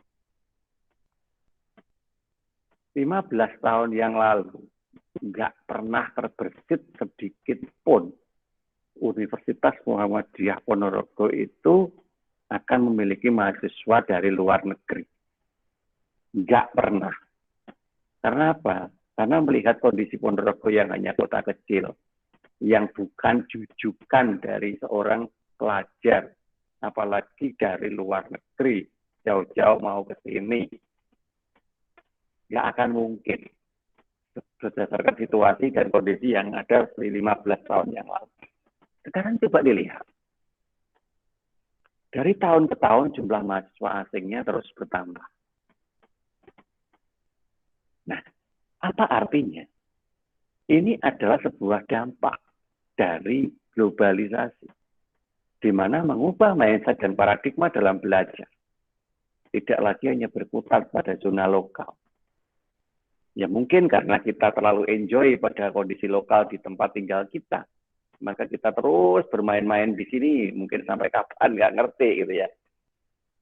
15 tahun yang lalu nggak pernah terbersit sedikit pun Universitas Muhammadiyah Ponorogo itu akan memiliki mahasiswa dari luar negeri. Nggak pernah. Karena apa? Karena melihat kondisi Ponorogo yang hanya kota kecil, yang bukan jujukan dari seorang pelajar, apalagi dari luar negeri, jauh-jauh mau ke sini, nggak akan mungkin. Berdasarkan situasi dan kondisi yang ada 15 tahun yang lalu. Sekarang coba dilihat. Dari tahun ke tahun jumlah mahasiswa asingnya terus bertambah. Nah, apa artinya? Ini adalah sebuah dampak dari globalisasi, di mana mengubah mindset dan paradigma dalam belajar. Tidak lagi hanya berkutat pada zona lokal. Ya mungkin karena kita terlalu enjoy pada kondisi lokal di tempat tinggal kita, maka kita terus bermain-main di sini, mungkin sampai kapan nggak ngerti gitu ya.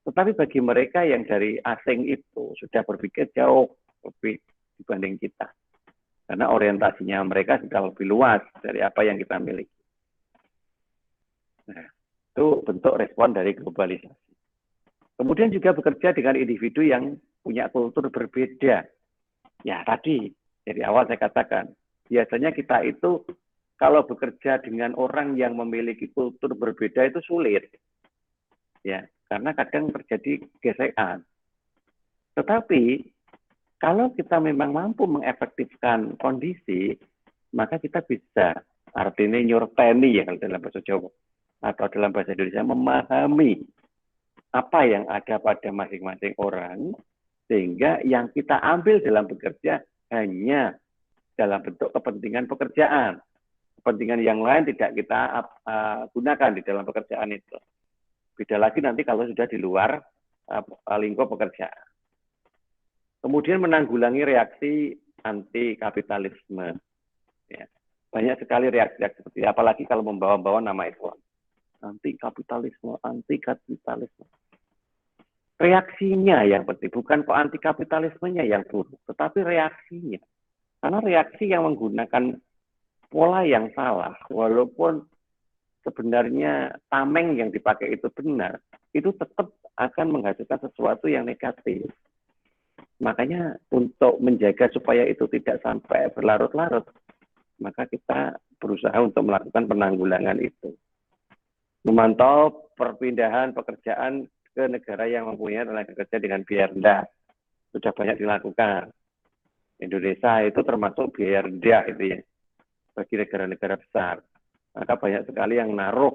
Tetapi bagi mereka yang dari asing itu sudah berpikir jauh lebih dibanding kita. Karena orientasinya mereka sudah lebih luas dari apa yang kita miliki. Nah, itu bentuk respon dari globalisasi. Kemudian juga bekerja dengan individu yang punya kultur berbeda. Ya tadi, dari awal saya katakan, biasanya kita itu kalau bekerja dengan orang yang memiliki kultur berbeda itu sulit. Ya, karena kadang terjadi gesekan. Tetapi, kalau kita memang mampu mengefektifkan kondisi, maka kita bisa, artinya nyurteni ya kalau dalam bahasa Jawa, atau dalam bahasa Indonesia, memahami apa yang ada pada masing-masing orang, sehingga yang kita ambil dalam bekerja hanya dalam bentuk kepentingan pekerjaan. Kepentingan yang lain tidak kita gunakan di dalam pekerjaan itu. Beda lagi nanti kalau sudah di luar lingkup pekerjaan. Kemudian menanggulangi reaksi anti kapitalisme. Ya. Banyak sekali reaksi seperti apalagi kalau membawa-bawa nama Islam. Anti kapitalisme. Reaksinya yang penting, bukan kok anti kapitalismenya yang buruk, tetapi reaksinya. Karena reaksi yang menggunakan pola yang salah, walaupun sebenarnya tameng yang dipakai itu benar, itu tetap akan menghasilkan sesuatu yang negatif. Makanya untuk menjaga supaya itu tidak sampai berlarut-larut, maka kita berusaha untuk melakukan penanggulangan itu. Memantau perpindahan pekerjaan ke negara yang mempunyai tenaga kerja dengan biaya rendah. Sudah banyak dilakukan. Indonesia itu termasuk biaya rendah itu ya, bagi negara-negara besar. Maka banyak sekali yang naruh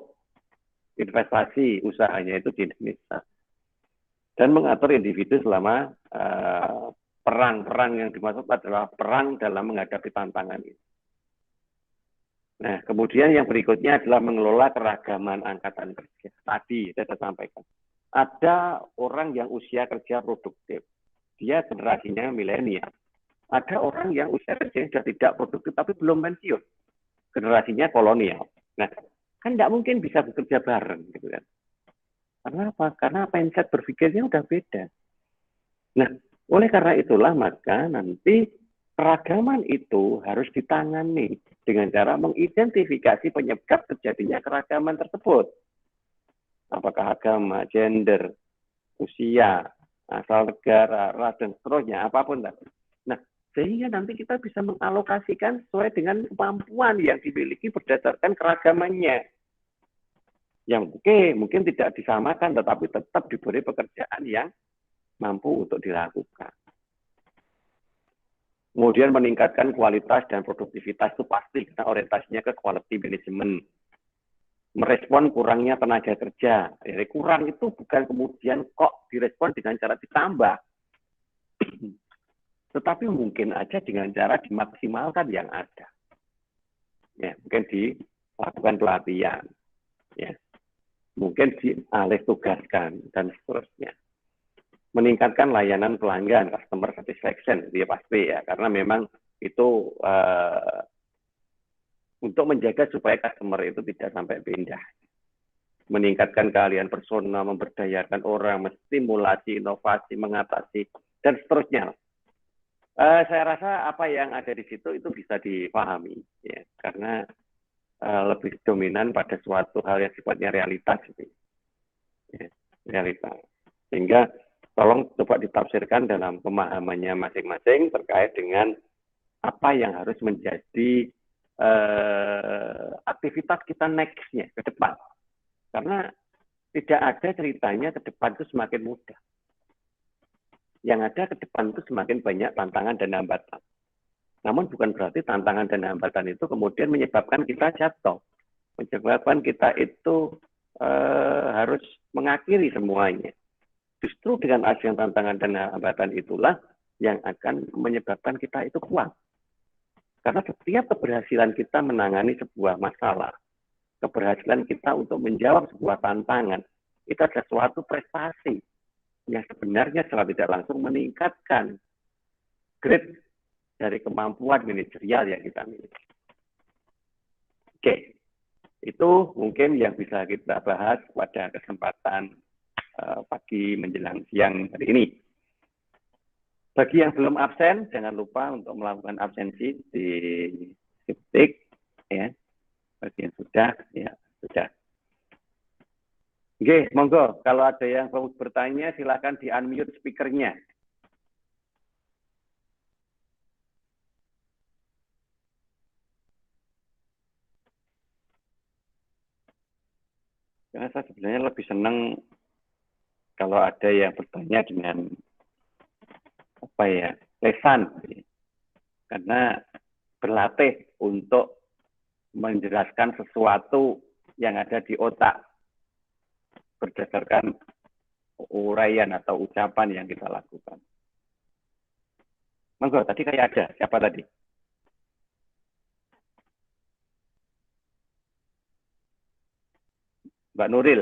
investasi usahanya itu di Indonesia. Dan mengatur individu selama perang yang dimaksud adalah perang dalam menghadapi tantangan ini. Nah, kemudian yang berikutnya adalah mengelola keragaman angkatan kerja. Tadi saya sampaikan. Ada orang yang usia kerja produktif. Dia generasinya milenial. Ada orang yang usia kerja sudah tidak produktif tapi belum pensiun. Generasinya kolonial. Nah, kan tidak mungkin bisa bekerja bareng gitu kan. Karena apa? Karena mindset berpikirnya udah beda. Nah, oleh karena itulah maka nanti keragaman itu harus ditangani dengan cara mengidentifikasi penyebab terjadinya keragaman tersebut. Apakah agama, gender, usia, asal negara, ras, dan seterusnya, apapun. Nah, sehingga nanti kita bisa mengalokasikan sesuai dengan kemampuan yang dimiliki berdasarkan keragamannya. Yang mungkin tidak disamakan, tetapi tetap diberi pekerjaan yang mampu untuk dilakukan. Kemudian meningkatkan kualitas dan produktivitas itu pasti, karena orientasinya ke quality management. Merespon kurangnya tenaga kerja. Jadi kurang itu bukan kemudian kok direspon dengan cara ditambah. Tetapi mungkin aja dengan cara dimaksimalkan yang ada. Ya, mungkin dilakukan pelatihan. Ya. Mungkin dialih tugaskan dan seterusnya. Meningkatkan layanan pelanggan, customer satisfaction, dia pasti ya, karena memang itu untuk menjaga supaya customer itu tidak sampai pindah. Meningkatkan keahlian personal, memberdayakan orang, menstimulasi inovasi, mengatasi, dan seterusnya. Saya rasa apa yang ada di situ itu bisa dipahami, ya, karena lebih dominan pada suatu hal yang sifatnya realitas. Ya, realitas. Sehingga tolong coba ditafsirkan dalam pemahamannya masing-masing terkait dengan apa yang harus menjadi aktivitas kita next-nya ke depan. Karena tidak ada ceritanya ke depan itu semakin mudah. Yang ada ke depan itu semakin banyak tantangan dan hambatan. Namun bukan berarti tantangan dan hambatan itu kemudian menyebabkan kita jatuh. Menyebabkan kita itu harus mengakhiri semuanya. Justru dengan adanya tantangan dan hambatan itulah yang akan menyebabkan kita itu kuat. Karena setiap keberhasilan kita menangani sebuah masalah, keberhasilan kita untuk menjawab sebuah tantangan, itu adalah suatu prestasi yang sebenarnya secara tidak langsung meningkatkan grade dari kemampuan manajerial yang kita miliki. Oke, itu mungkin yang bisa kita bahas pada kesempatan pagi menjelang siang hari ini. Bagi yang belum absen, jangan lupa untuk melakukan absensi di Siptik, ya. Bagi yang sudah, ya sudah. Oke, monggo. Kalau ada yang mau bertanya, silakan di-unmute speakernya. Karena saya sebenarnya lebih senang kalau ada yang bertanya dengan lesan, karena berlatih untuk menjelaskan sesuatu yang ada di otak berdasarkan uraian atau ucapan yang kita lakukan. Monggo, tadi kayak ada. Siapa tadi? Mbak Nuril.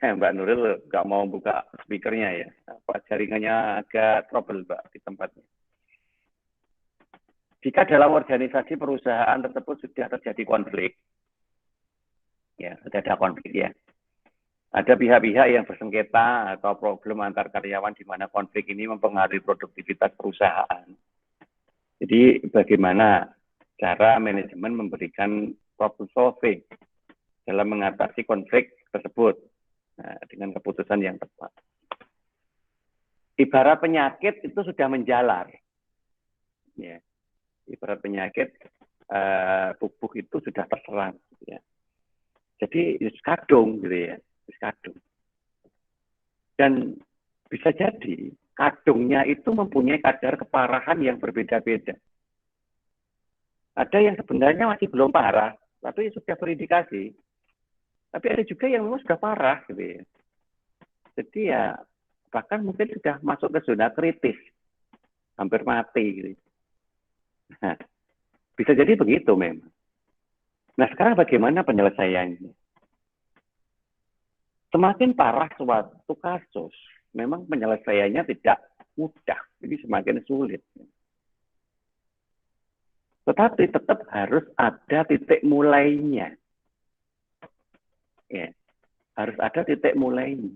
Mbak Nuril nggak mau buka speakernya ya. Apa jaringannya agak trouble, Mbak, di tempatnya. Jika dalam organisasi perusahaan tersebut sudah terjadi konflik, ya sudah ada konflik ya. Ada pihak-pihak yang bersengketa atau problem antar karyawan di mana konflik ini mempengaruhi produktivitas perusahaan. Jadi bagaimana cara manajemen memberikan problem solving dalam mengatasi konflik tersebut dengan keputusan yang tepat. Ibarat penyakit itu sudah menjalar. Ya. Ibarat penyakit tubuh itu sudah terserang. Ya. Jadi kadung gitu ya. Kadung. Dan bisa jadi kadungnya itu mempunyai kadar keparahan yang berbeda-beda. Ada yang sebenarnya masih belum parah, tapi sudah berindikasi. Tapi ada juga yang memang sudah parah, gitu ya. Jadi ya bahkan mungkin sudah masuk ke zona kritis, hampir mati, gitu. Nah, bisa jadi begitu memang. Nah sekarang bagaimana penyelesaiannya? Semakin parah suatu kasus, memang penyelesaiannya tidak mudah, jadi semakin sulit. Tetapi tetap harus ada titik mulainya. Ya, harus ada titik mulainya.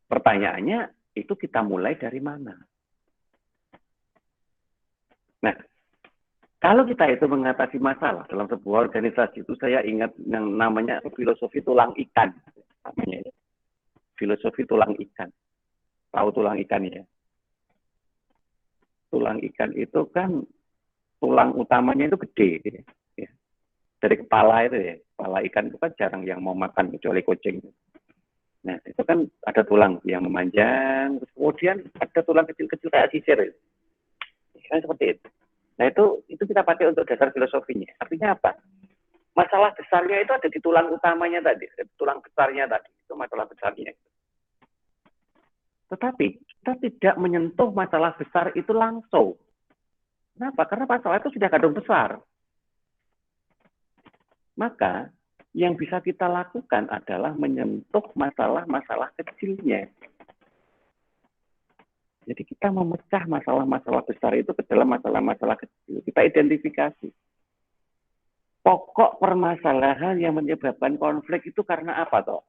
Pertanyaannya, itu kita mulai dari mana? Nah, kalau kita itu mengatasi masalah dalam sebuah organisasi, itu saya ingat yang namanya filosofi tulang ikan. Namanya, filosofi tulang ikan. Tahu tulang ikan ya? Tulang ikan itu kan tulang utamanya itu gede. Ya. Dari kepala itu ya. Kepala ikan itu kan jarang yang mau makan kecuali kucing. Nah, itu kan ada tulang yang memanjang, kemudian ada tulang kecil-kecil kayak sisir. Kan seperti itu. Nah, itu kita pakai untuk dasar filosofinya. Artinya apa? Masalah besarnya itu ada di tulang utamanya tadi, tulang besarnya tadi. Itu masalah besarnya. Tetapi kita tidak menyentuh masalah besar itu langsung. Kenapa? Karena masalah itu sudah kadung besar. Maka yang bisa kita lakukan adalah menyentuh masalah-masalah kecilnya. Jadi kita memecah masalah-masalah besar itu ke dalam masalah-masalah kecil. Kita identifikasi. Pokok permasalahan yang menyebabkan konflik itu karena apa toh?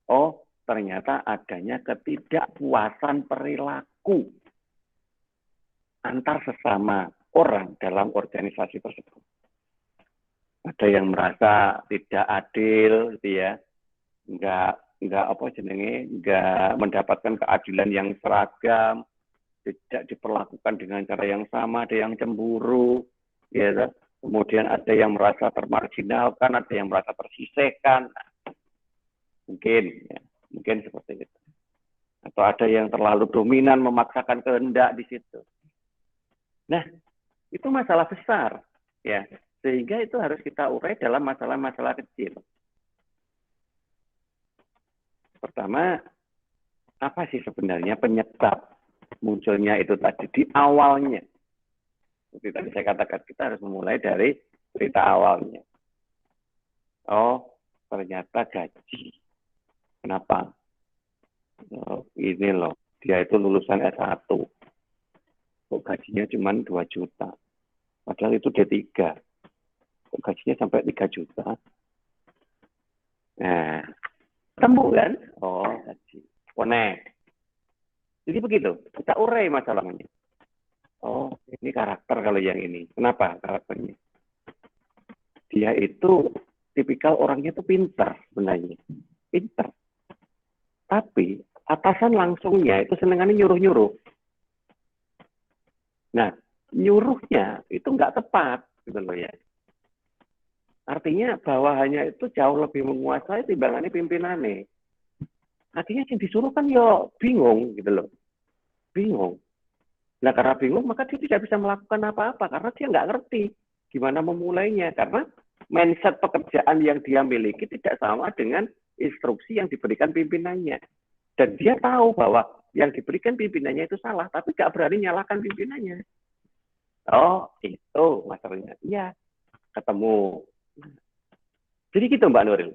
Oh, ternyata adanya ketidakpuasan perilaku antar sesama orang dalam organisasi tersebut. Ada yang merasa tidak adil, gitu ya, nggak mendapatkan keadilan yang seragam, tidak diperlakukan dengan cara yang sama, ada yang cemburu, ya. Kemudian ada yang merasa termarginalkan, ada yang merasa tersisihkan, mungkin seperti itu. Atau ada yang terlalu dominan memaksakan kehendak di situ. Nah, itu masalah besar, ya. Sehingga itu harus kita urai dalam masalah-masalah kecil. Pertama, apa sih sebenarnya penyebab munculnya itu tadi di awalnya? Seperti tadi saya katakan, kita harus memulai dari cerita awalnya. Oh, ternyata gaji. Kenapa? Oh, ini loh, dia itu lulusan S1. kok gajinya cuma 2 juta. Padahal itu D3. Kok gajinya sampai 3 juta? Nah, temu kan? Oh, gaji. Connect. Jadi begitu, kita urai masalahnya. Oh, ini karakter kalau yang ini. Kenapa karakternya? Dia itu tipikal orangnya itu pintar sebenarnya. Pintar. Tapi atasan langsungnya itu senengannya nyuruh-nyuruh. Nah, nyuruhnya itu nggak tepat, gitu loh ya. Artinya bawahannya itu jauh lebih menguasai timbangannya pimpinannya. Artinya yang disuruh kan ya bingung, gitu loh. Bingung. Nah, karena bingung, maka dia tidak bisa melakukan apa-apa, karena dia nggak ngerti gimana memulainya. Karena mindset pekerjaan yang dia miliki tidak sama dengan instruksi yang diberikan pimpinannya. Dan dia tahu bahwa yang diberikan pimpinannya itu salah, tapi nggak berani nyalakan pimpinannya. Oh, itu masalahnya. Iya, ketemu. Jadi gitu Mbak Nuril.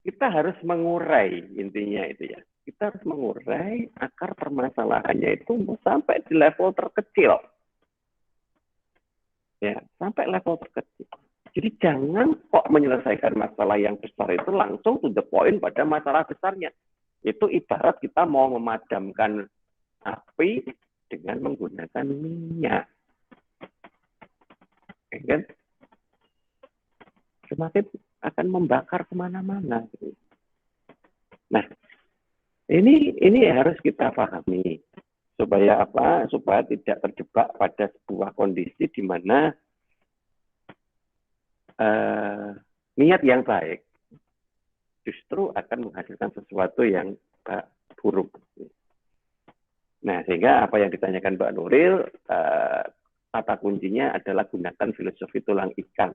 Kita harus mengurai intinya itu ya. Kita harus mengurai akar permasalahannya itu sampai di level terkecil. Ya, sampai level terkecil. Jadi jangan kok menyelesaikan masalah yang besar itu langsung to the point pada masalah besarnya. Itu ibarat kita mau memadamkan api dengan menggunakan minyak. Ya kan? Semakin akan membakar kemana-mana. Nah, ini harus kita pahami supaya apa? Supaya tidak terjebak pada sebuah kondisi di mana niat yang baik justru akan menghasilkan sesuatu yang buruk. Nah, sehingga apa yang ditanyakan Mbak Nuril, kata kuncinya adalah gunakan filosofi tulang ikan.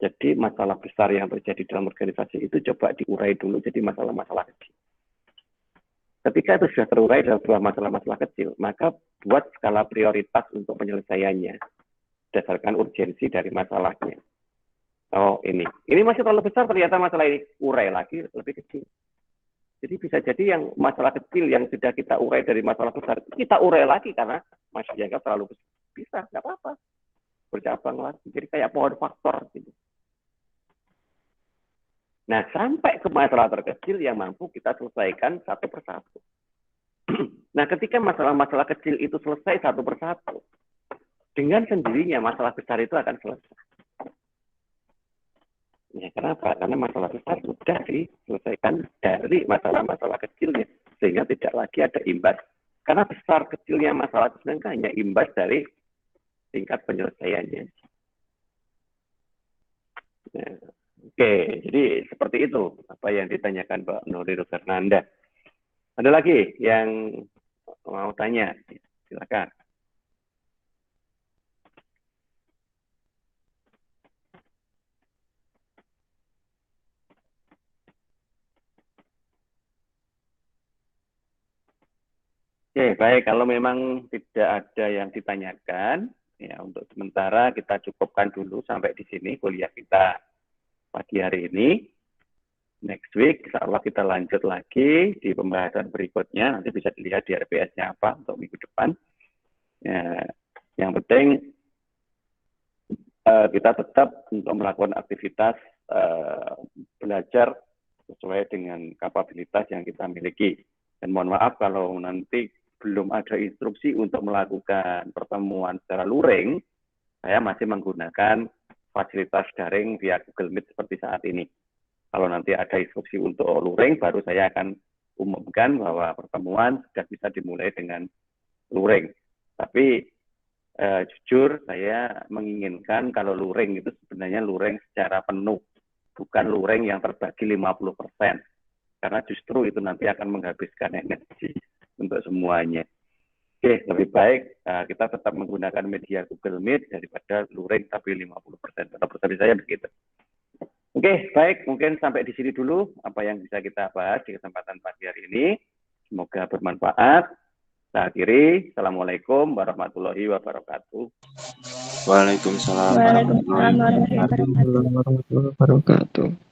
Jadi masalah besar yang terjadi dalam organisasi itu coba diurai dulu jadi masalah-masalah kecil. Ketika itu sudah terurai dalam sebuah masalah-masalah kecil, maka buat skala prioritas untuk penyelesaiannya berdasarkan urgensi dari masalahnya. Oh, ini masih terlalu besar, ternyata masalah ini urai lagi lebih kecil. Jadi bisa jadi yang masalah kecil yang sudah kita urai dari masalah besar, kita urai lagi karena masih dianggap terlalu besar. Bisa, nggak apa-apa. Bercabang lagi, jadi kayak pohon faktor gitu. Nah, sampai ke masalah terkecil yang mampu kita selesaikan satu persatu. Nah, ketika masalah-masalah kecil itu selesai satu persatu, dengan sendirinya masalah besar itu akan selesai. Ya, kenapa? Karena masalah besar sudah diselesaikan dari masalah-masalah kecilnya, sehingga tidak lagi ada imbas. Karena besar kecilnya masalah itu hanya imbas dari tingkat penyelesaiannya. Nah, oke, jadi seperti itu apa yang ditanyakan Mbak Nuril Fernanda. Ada lagi yang mau tanya? Silakan. Oke, baik. Kalau memang tidak ada yang ditanyakan, ya untuk sementara kita cukupkan dulu sampai di sini kuliah kita pagi hari ini. Next week, insya Allah kita lanjut lagi di pembahasan berikutnya. Nanti bisa dilihat di RPS-nya apa untuk minggu depan. Ya, yang penting kita tetap untuk melakukan aktivitas belajar sesuai dengan kapabilitas yang kita miliki. Dan mohon maaf kalau nanti belum ada instruksi untuk melakukan pertemuan secara luring, saya masih menggunakan fasilitas daring via Google Meet seperti saat ini. Kalau nanti ada instruksi untuk luring, baru saya akan umumkan bahwa pertemuan sudah bisa dimulai dengan luring. Tapi jujur saya menginginkan kalau luring itu sebenarnya luring secara penuh, bukan luring yang terbagi 50%. Karena justru itu nanti akan menghabiskan energi untuk semuanya. Oke, lebih baik kita tetap menggunakan media Google Meet daripada luring tapi 50%. Atau persepsi saya begitu. Oke, baik. Mungkin sampai di sini dulu apa yang bisa kita bahas di kesempatan pagi hari ini. Semoga bermanfaat. Saya akhiri. Assalamualaikum warahmatullahi wabarakatuh. Waalaikumsalam Waalaikumsalam warahmatullahi wabarakatuh. warahmatullahi wabarakatuh.